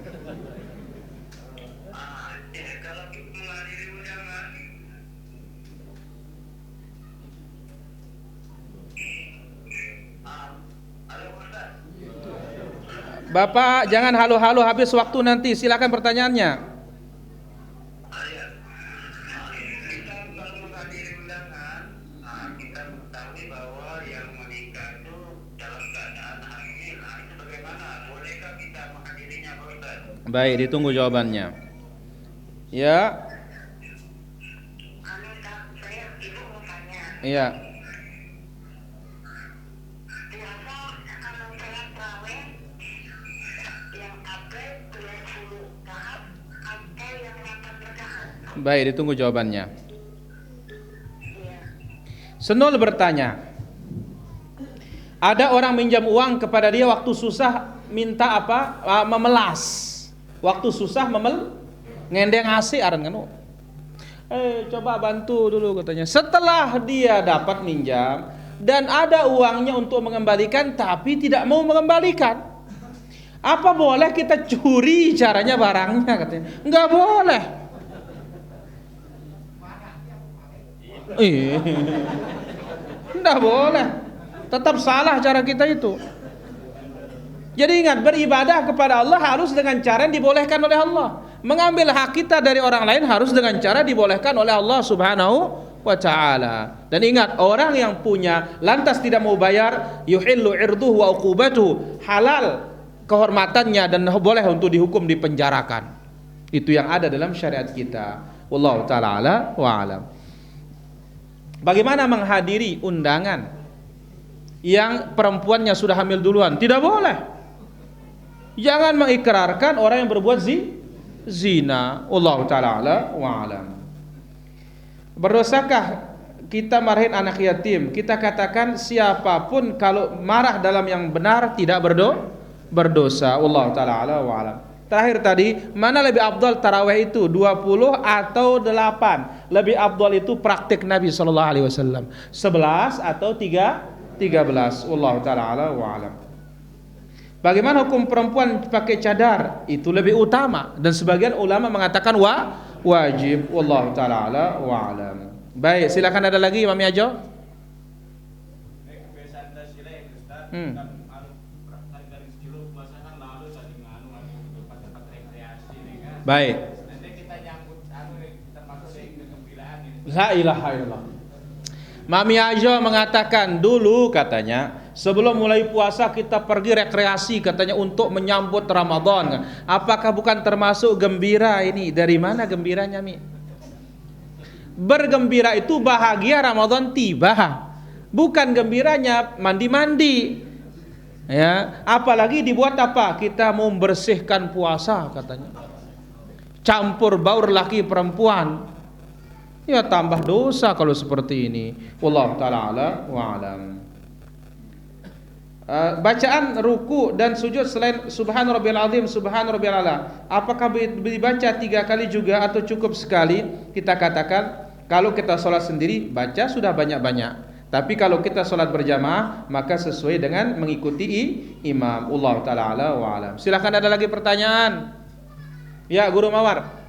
Speaker 2: Kalau kita menghadiri undangan. Halo Ustaz.
Speaker 1: Bapak jangan halo-halo, habis waktu nanti. Silakan pertanyaannya.
Speaker 2: Kita kalau menghadiri undangan, kita mengetahui bahwa yang menikah itu dalam keadaan hamil. Itu bagaimana? Bolehkah kita menghadirinya, Pak Ustaz?
Speaker 1: Baik, ditunggu jawabannya. Ya.
Speaker 2: Saya ibu mau tanya.
Speaker 1: Iya.
Speaker 2: Biasa kalau sholat tarawih yang apa 20 tahap atau yang 8 rakaat?
Speaker 1: Baik, ditunggu jawabannya.
Speaker 2: Iya.
Speaker 1: Senol bertanya, ada orang minjam uang kepada dia waktu susah, minta apa? Memelas. Waktu susah ngendeng AC aran kan. Coba bantu dulu katanya. Setelah dia dapat minjam dan ada uangnya untuk mengembalikan tapi tidak mau mengembalikan, apa boleh kita curi caranya barangnya katanya? Enggak boleh. Enggak boleh. Tetap salah cara kita itu. Jadi ingat, beribadah kepada Allah harus dengan cara yang dibolehkan oleh Allah. Mengambil hak kita dari orang lain harus dengan cara dibolehkan oleh Allah Subhanahu wa ta'ala. Dan ingat, orang yang punya lantas tidak mau bayar, yuhillu irduhu wa uqubatuhu, halal kehormatannya dan boleh untuk dihukum, dipenjarakan. Itu yang ada dalam syariat kita. Wallahu ta'ala ala wa alam. Bagaimana menghadiri undangan yang perempuannya sudah hamil duluan? Tidak boleh. Jangan mengikrarkan orang yang berbuat zina. Wallahu ta'ala ala wa alam. Berdosakah kita marahin anak yatim? Kita katakan siapapun kalau marah dalam yang benar tidak berdosa. Wallahu ta'ala ala wa alam. terakhir tadi, mana lebih afdal tarawih itu 20 atau 8? Lebih afdal itu praktik Nabi sallallahu alaihi wasallam. 11 atau 13. Wallahu taala ala wa alam. Bagaimana hukum perempuan pakai cadar? Itu lebih utama dan sebagian ulama mengatakan wajib. Wallahu taala ala wa alam. Baik, silakan ada lagi Imam Yajo. Baik. La ilaha illallah. Mami Ajo mengatakan dulu katanya sebelum mulai puasa kita pergi rekreasi katanya untuk menyambut Ramadan. Apakah bukan termasuk gembira ini? Dari mana gembiranya Mi? Bergembira itu bahagia Ramadan tiba. Bukan gembiranya mandi-mandi. Ya, apalagi dibuat apa? Kita mau membersihkan puasa katanya. Campur baur laki perempuan. Ya tambah dosa kalau seperti ini. Wallahu taala ala wa alam. Bacaan ruku dan sujud selain subhan rabbiyal azim, subhan rabbiyal ala, apakah dibaca 3 kali juga atau cukup sekali? Kita katakan kalau kita sholat sendiri baca sudah banyak-banyak. Tapi kalau kita sholat berjamaah maka sesuai dengan mengikuti imam. Wallahu taala ala wa alam. Silakan ada lagi pertanyaan. Ya, Guru Mawar.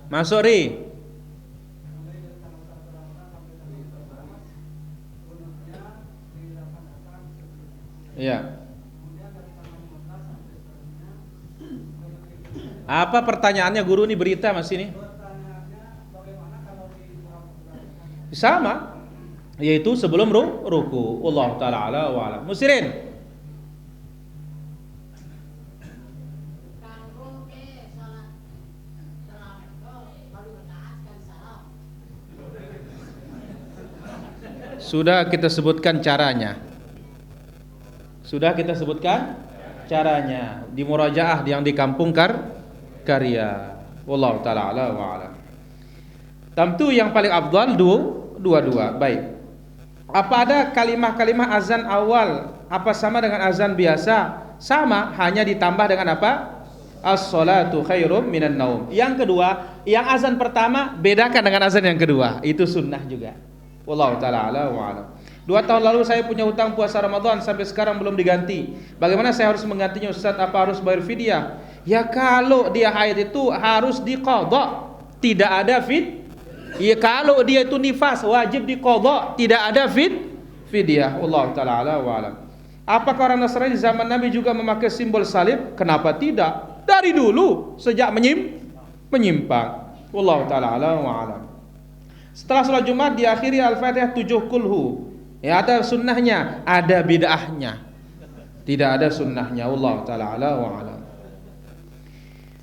Speaker 1: Masuk Ri. Iya. Apa pertanyaannya guru, ini berita Mas ini? Sama, yaitu sebelum ruku. Allah taala ala wa alam. Musirin. Sudah kita sebutkan caranya. Di murajaah yang di kampung karya. Wallahu taala ala wa alam. Tentu yang paling afdal dua-dua. Baik. Apa ada kalimah-kalimah azan awal apa sama dengan azan biasa? Sama, hanya ditambah dengan apa? As-salatu khairum minan naum. Yang kedua, yang azan pertama bedakan dengan azan yang kedua. Itu sunnah juga. Wallahu ta'ala ala wa alam. 2 tahun lalu saya punya hutang puasa Ramadan sampai sekarang belum diganti. Bagaimana saya harus menggantinya Ustaz? Apa harus bayar fidyah? Ya kalau dia haid itu harus diqadha. Tidak ada ya kalau dia itu nifas wajib diqadha, tidak ada fidyah. Wallahu ta'ala ala wa alam. Apakah orang Nasrani zaman Nabi juga memakai simbol salib? Kenapa tidak? Dari dulu sejak menyimpang. Wallahu ta'ala ala wa alam. Setelah sholat Jumat diakhiri Al-Fatihah 7 kulhu. Ya ada sunnahnya, ada bid'ahnya. Tidak ada sunnahnya. Wallahu ta'ala ala wa alam.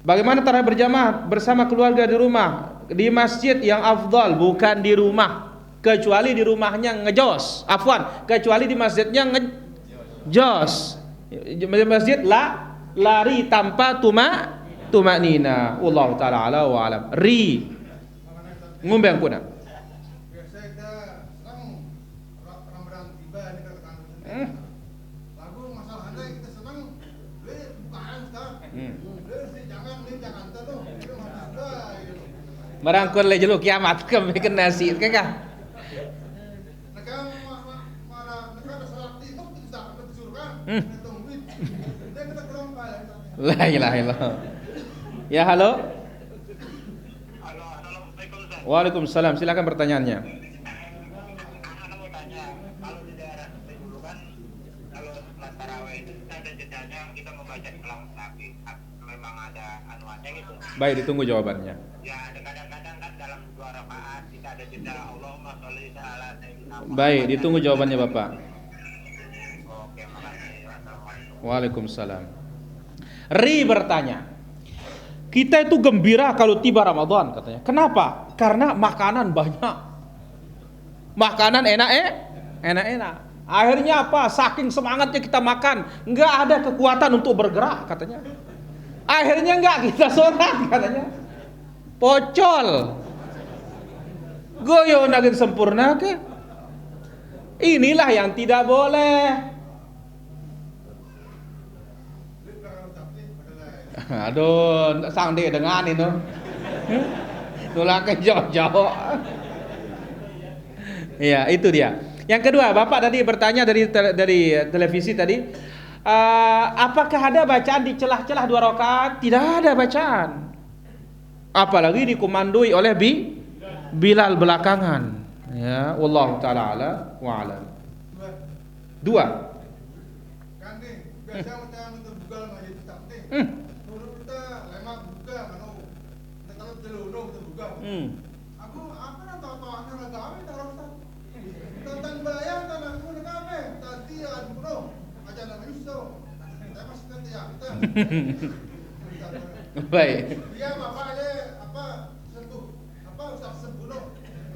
Speaker 1: Bagaimana tarawih berjamaah bersama keluarga di rumah? Di masjid yang afdal, bukan di rumah. Kecuali di rumahnya ngejos. Afwan, kecuali di masjidnya ngejos. Di masjid lari tanpa tumanina. Wallahu ta'ala ala wa alam. Ngumbang kuna. Merangkul le jelu kiamat ke bikin nasi kekah. La ilaha illallah. Ya halo. Waalaikumsalam. Silakan pertanyaannya.
Speaker 2: Anak mau tanya, kalau di daerah dulu kan kalau sholat tarawih itu ada jedanya kita membaca kalam Nabi. Memang ada anuannya gitu.
Speaker 1: Baik, ditunggu jawabannya.
Speaker 2: Ya, ada kadang-kadang kan dalam 2 rakaat kita ada jeda Allahumma sholli ala sayyidina.
Speaker 1: Baik, ditunggu jawabannya Bapak.
Speaker 2: Oke, makasih. Wassalamualaikum.
Speaker 1: Waalaikumsalam. Ri bertanya, kita itu gembira kalau tiba Ramadan katanya. Kenapa? Karena makanan banyak. Makanan enak-enak. Akhirnya apa? Saking semangatnya kita makan, nggak ada kekuatan untuk bergerak katanya. Akhirnya nggak kita sholat katanya. Pocol. Goyo nagin sempurna ke? Inilah yang tidak boleh. Aduh, sang dia dengan itu. Nolak ke jauh-jauh. Iya, itu dia. Yang kedua, Bapak tadi bertanya dari televisi tadi, apakah ada bacaan di celah-celah 2 rakaat? Tidak ada bacaan. Apalagi dikomandoi oleh Bilal belakangan. Ya, wallahu taala ala wa alam. Dua.
Speaker 3: Kan nih, biasa macam terbuka ngaji tak nih. Menurut kita lemak buka kan. Kalau teluno terbuka. Aku apa nak tahu anak agama tak rasa. Tentang bayang tak aku nak apa? Tadi ada kuno. Aja nak Yusuf. Saya masih nanti ya kita.
Speaker 1: Baik.
Speaker 3: Dia bapak le apa sentuh apa usah sembuh.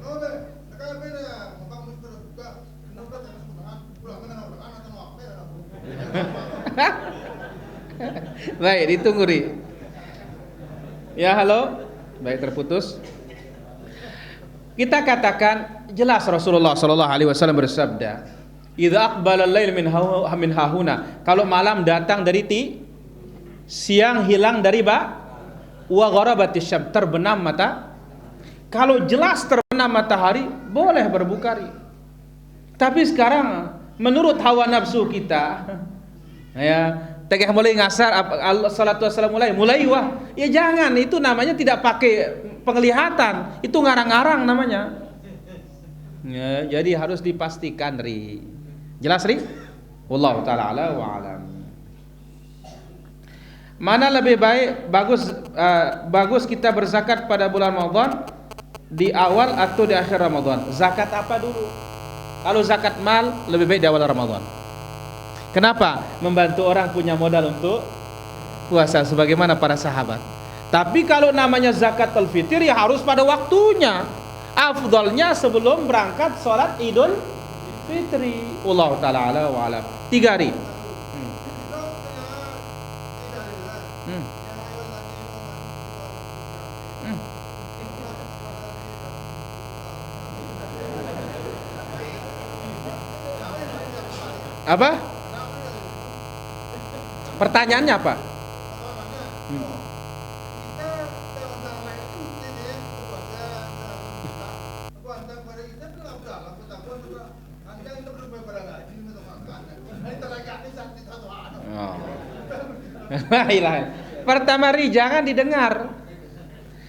Speaker 3: Oh le, nak apa ya? Bapak mesti terbuka. Kenapa tak sembahan? Pulang mana orang atau apa ya?
Speaker 1: Baik, ditunggu Ri. Ya, halo. Baik, terputus. Kita katakan jelas Rasulullah sallallahu alaihi wasallam bersabda, "Idza aqbala al-lail min hahuna." Kalau malam datang dari siang hilang dari wa gharabatis syams, terbenam mata. Kalau jelas terbenam matahari, boleh berbuka Ri. Tapi sekarang menurut hawa nafsu kita, ya, tegeh mulai ngasar salatu wassalamu mulai wah. Ya jangan, itu namanya tidak pakai penglihatan, itu ngarang-ngarang namanya. Ya, jadi harus dipastikan Ri. Jelas Ri? Wallahu taala ala wa alam. Mana lebih baik bagus kita berzakat pada bulan Ramadan di awal atau di akhir Ramadan? Zakat apa dulu? Kalau zakat mal lebih baik di awal Ramadan. Kenapa? Membantu orang punya modal untuk puasa sebagaimana para sahabat. Tapi kalau namanya zakatul fitr ya harus pada waktunya. Afdalnya sebelum berangkat sholat Idul Fitri. Wallahu taala ala wa alam. 3 hari. Apa? Pertanyaannya apa? Pertama Ri, jangan didengar.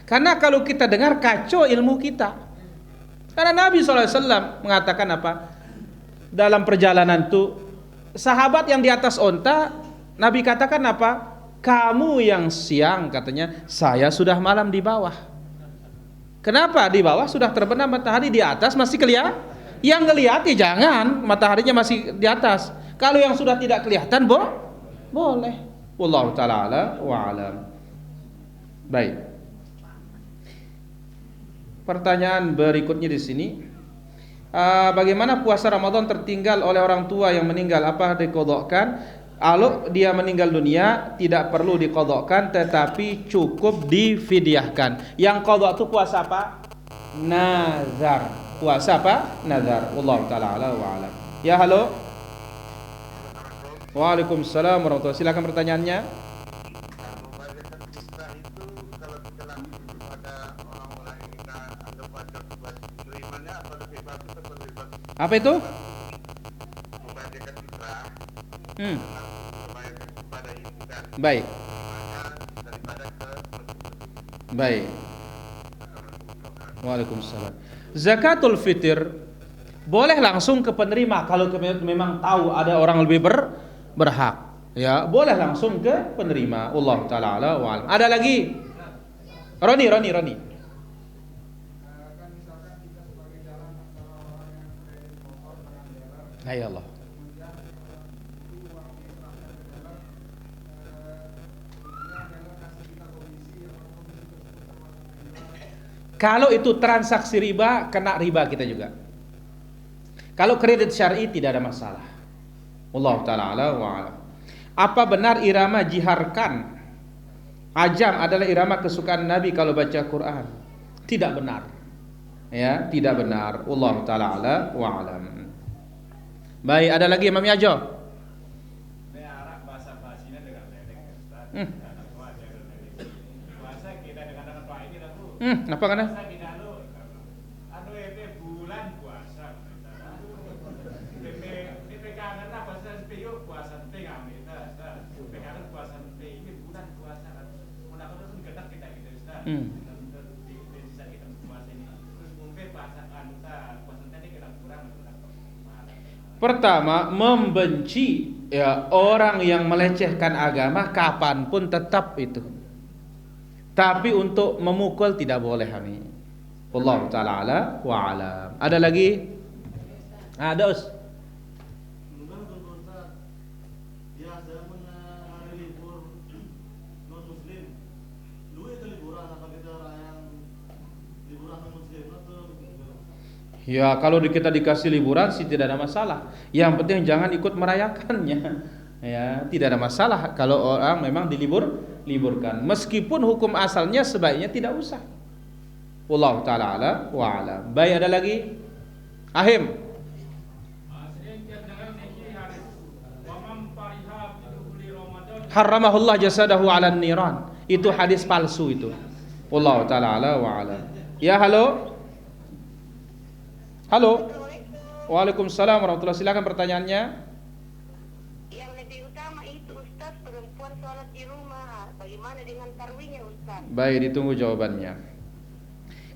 Speaker 1: Karena kalau kita dengar kacau ilmu kita. Karena Nabi SAW mengatakan apa? Dalam perjalanan itu sahabat yang di atas onta, Nabi katakan apa? Kamu yang siang katanya, saya sudah malam di bawah. Kenapa? Di bawah sudah terbenam matahari, di atas masih kelihatan. Yang ngelihat ya jangan, mataharinya masih di atas. Kalau yang sudah tidak kelihatan boleh. Wallahu taala ala wa alam. Baik. Pertanyaan berikutnya di sini. Bagaimana puasa Ramadan tertinggal oleh orang tua yang meninggal, apa diqodokkan? Kalau dia meninggal dunia tidak perlu diqodokkan, tetapi cukup difidyahkan. Yang qodok itu puasa apa? Nazar. Puasa apa? Nazar. Wallahu taala ala wa alam. Ya, halo. Waalaikumsalam warahmatullahi. Silakan pertanyaannya. Apa itu? Baik. Baik. Waalaikumsalam. Zakatul fitr boleh langsung ke penerima kalau memang tahu ada orang lebih berhak. Ya, boleh langsung ke penerima. Allah taala ala wa alam. Ada lagi? Roni. Ya Allah. Kalau itu transaksi riba, kena riba kita juga. Kalau kredit syar'i tidak ada masalah. Allah taala ala wa alam. Apa benar irama jiharkan ajam adalah irama kesukaan Nabi kalau baca Quran? Tidak benar. Ya, tidak benar. Allah taala ala wa alam. Baik, ada lagi Imam Yajo. Apa kana? Pertama, membenci ya orang yang melecehkan agama kapanpun tetap itu. Tapi untuk memukul tidak boleh kami. Wallahu taala ala wa alam. Ada lagi? Ada Us. Ya kalau kita dikasih liburan sih tidak ada masalah. Yang penting jangan ikut merayakannya. Ya tidak ada masalah kalau orang memang liburkan. Meskipun hukum asalnya sebaiknya tidak usah. Wallahu taala ala wa alam. Baik, ada lagi? Ahim. Haramahullah jasadahu 'alan niran. Itu hadis palsu itu. Wallahu taala ala wa alam. Ya, halo. Halo. Waalaikumsalam warahmatullahi. Silakan pertanyaannya.
Speaker 4: Yang lebih utama itu Ustaz, perempuan sholat di rumah. Bagaimana dengan tarawihnya Ustaz?
Speaker 1: Baik, ditunggu jawabannya.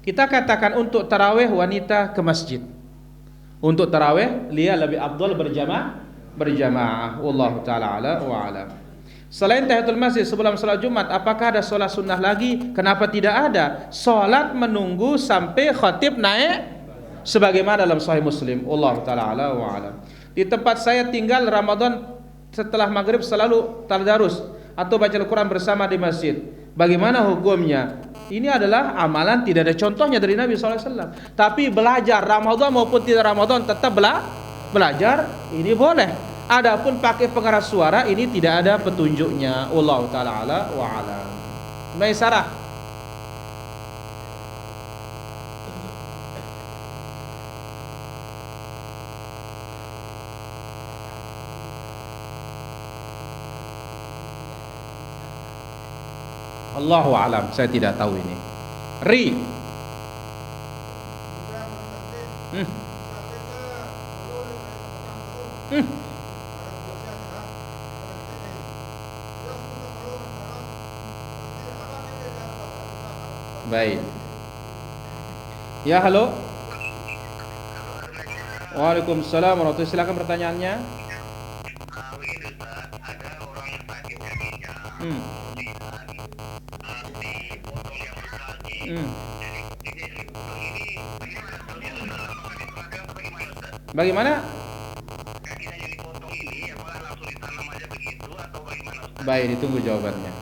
Speaker 1: Kita katakan untuk tarawih wanita ke masjid. Untuk tarawih dia lebih afdal berjamaah. Wallahu taala ala wa alam. Selain tahiyatul masjid sebelum salat Jumat, apakah ada salat sunnah lagi? Kenapa tidak ada? Salat menunggu sampai khatib naik sebagaimana dalam Sahih Muslim. Allah taala ala wa alam. Di tempat saya tinggal Ramadan setelah maghrib selalu tadarus atau baca Al-Quran bersama di masjid. Bagaimana hukumnya? Ini adalah amalan tidak ada contohnya dari Nabi SAW. Tapi belajar Ramadan maupun tidak Ramadan tetap belajar ini boleh. Adapun pakai pengeras suara ini tidak ada petunjuknya. Allah taala ala wa alam. Maisarah. Allahu alam, saya tidak tahu ini. Ri. Baik. Ya, halo. Waalaikumsalam warahmatullahi. Silakan pertanyaannya.
Speaker 2: Begini Ustaz, ada orang yang sakit kakinya. Dipotong yang besar nih. Jadi dipotong ini bagaimana? Kalau dia sudah lama di seragam bagaimana Ustaz?
Speaker 1: Bagaimana?
Speaker 2: Kakinya yang dipotong ini apakah langsung ditanam aja begitu atau bagaimana Ustaz?
Speaker 1: Baik, ditunggu jawabannya.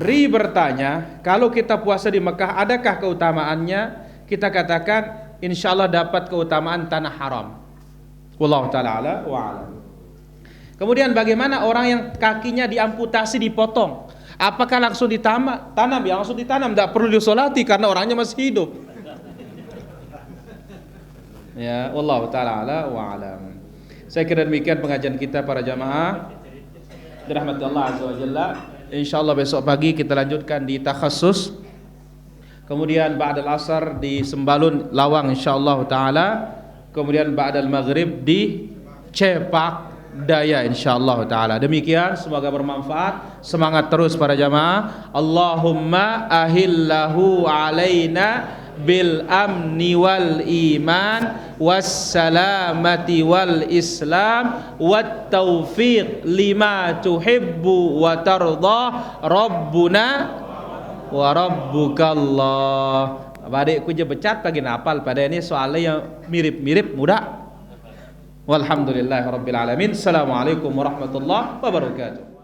Speaker 1: Ri bertanya, kalau kita puasa di Mekah adakah keutamaannya? Kita katakan insyaallah dapat keutamaan tanah haram. Wallahu taala ala wa alam. Kemudian bagaimana orang yang kakinya diamputasi dipotong? Apakah langsung ditanam? Ya langsung ditanam, tidak perlu disolati karena orangnya masih hidup. Ya, wallahu taala ala wa alam. Saya kira demikian pengajian kita para jamaah. Dirahmati Allah azza wa jalla. Insyaallah besok pagi kita lanjutkan di takhassus. Kemudian ba'dal asar di Sembalun Lawang insyaallah taala. Kemudian ba'dal maghrib di Cepak Daya insyaallah taala. Demikian, semoga bermanfaat. Semangat terus para jamaah. Allahumma ahillahu alaina bil amni wal iman wassalamati wal islam wat taufiq lima tuhibbu wa tarda rabbuna wa rabbukallah. Adikku je becat pagi napal pada ini soalnya yang mirip-mirip mudah. Walhamdulillahirabbil alamin. Assalamualaikum warahmatullahi wabarakatuh.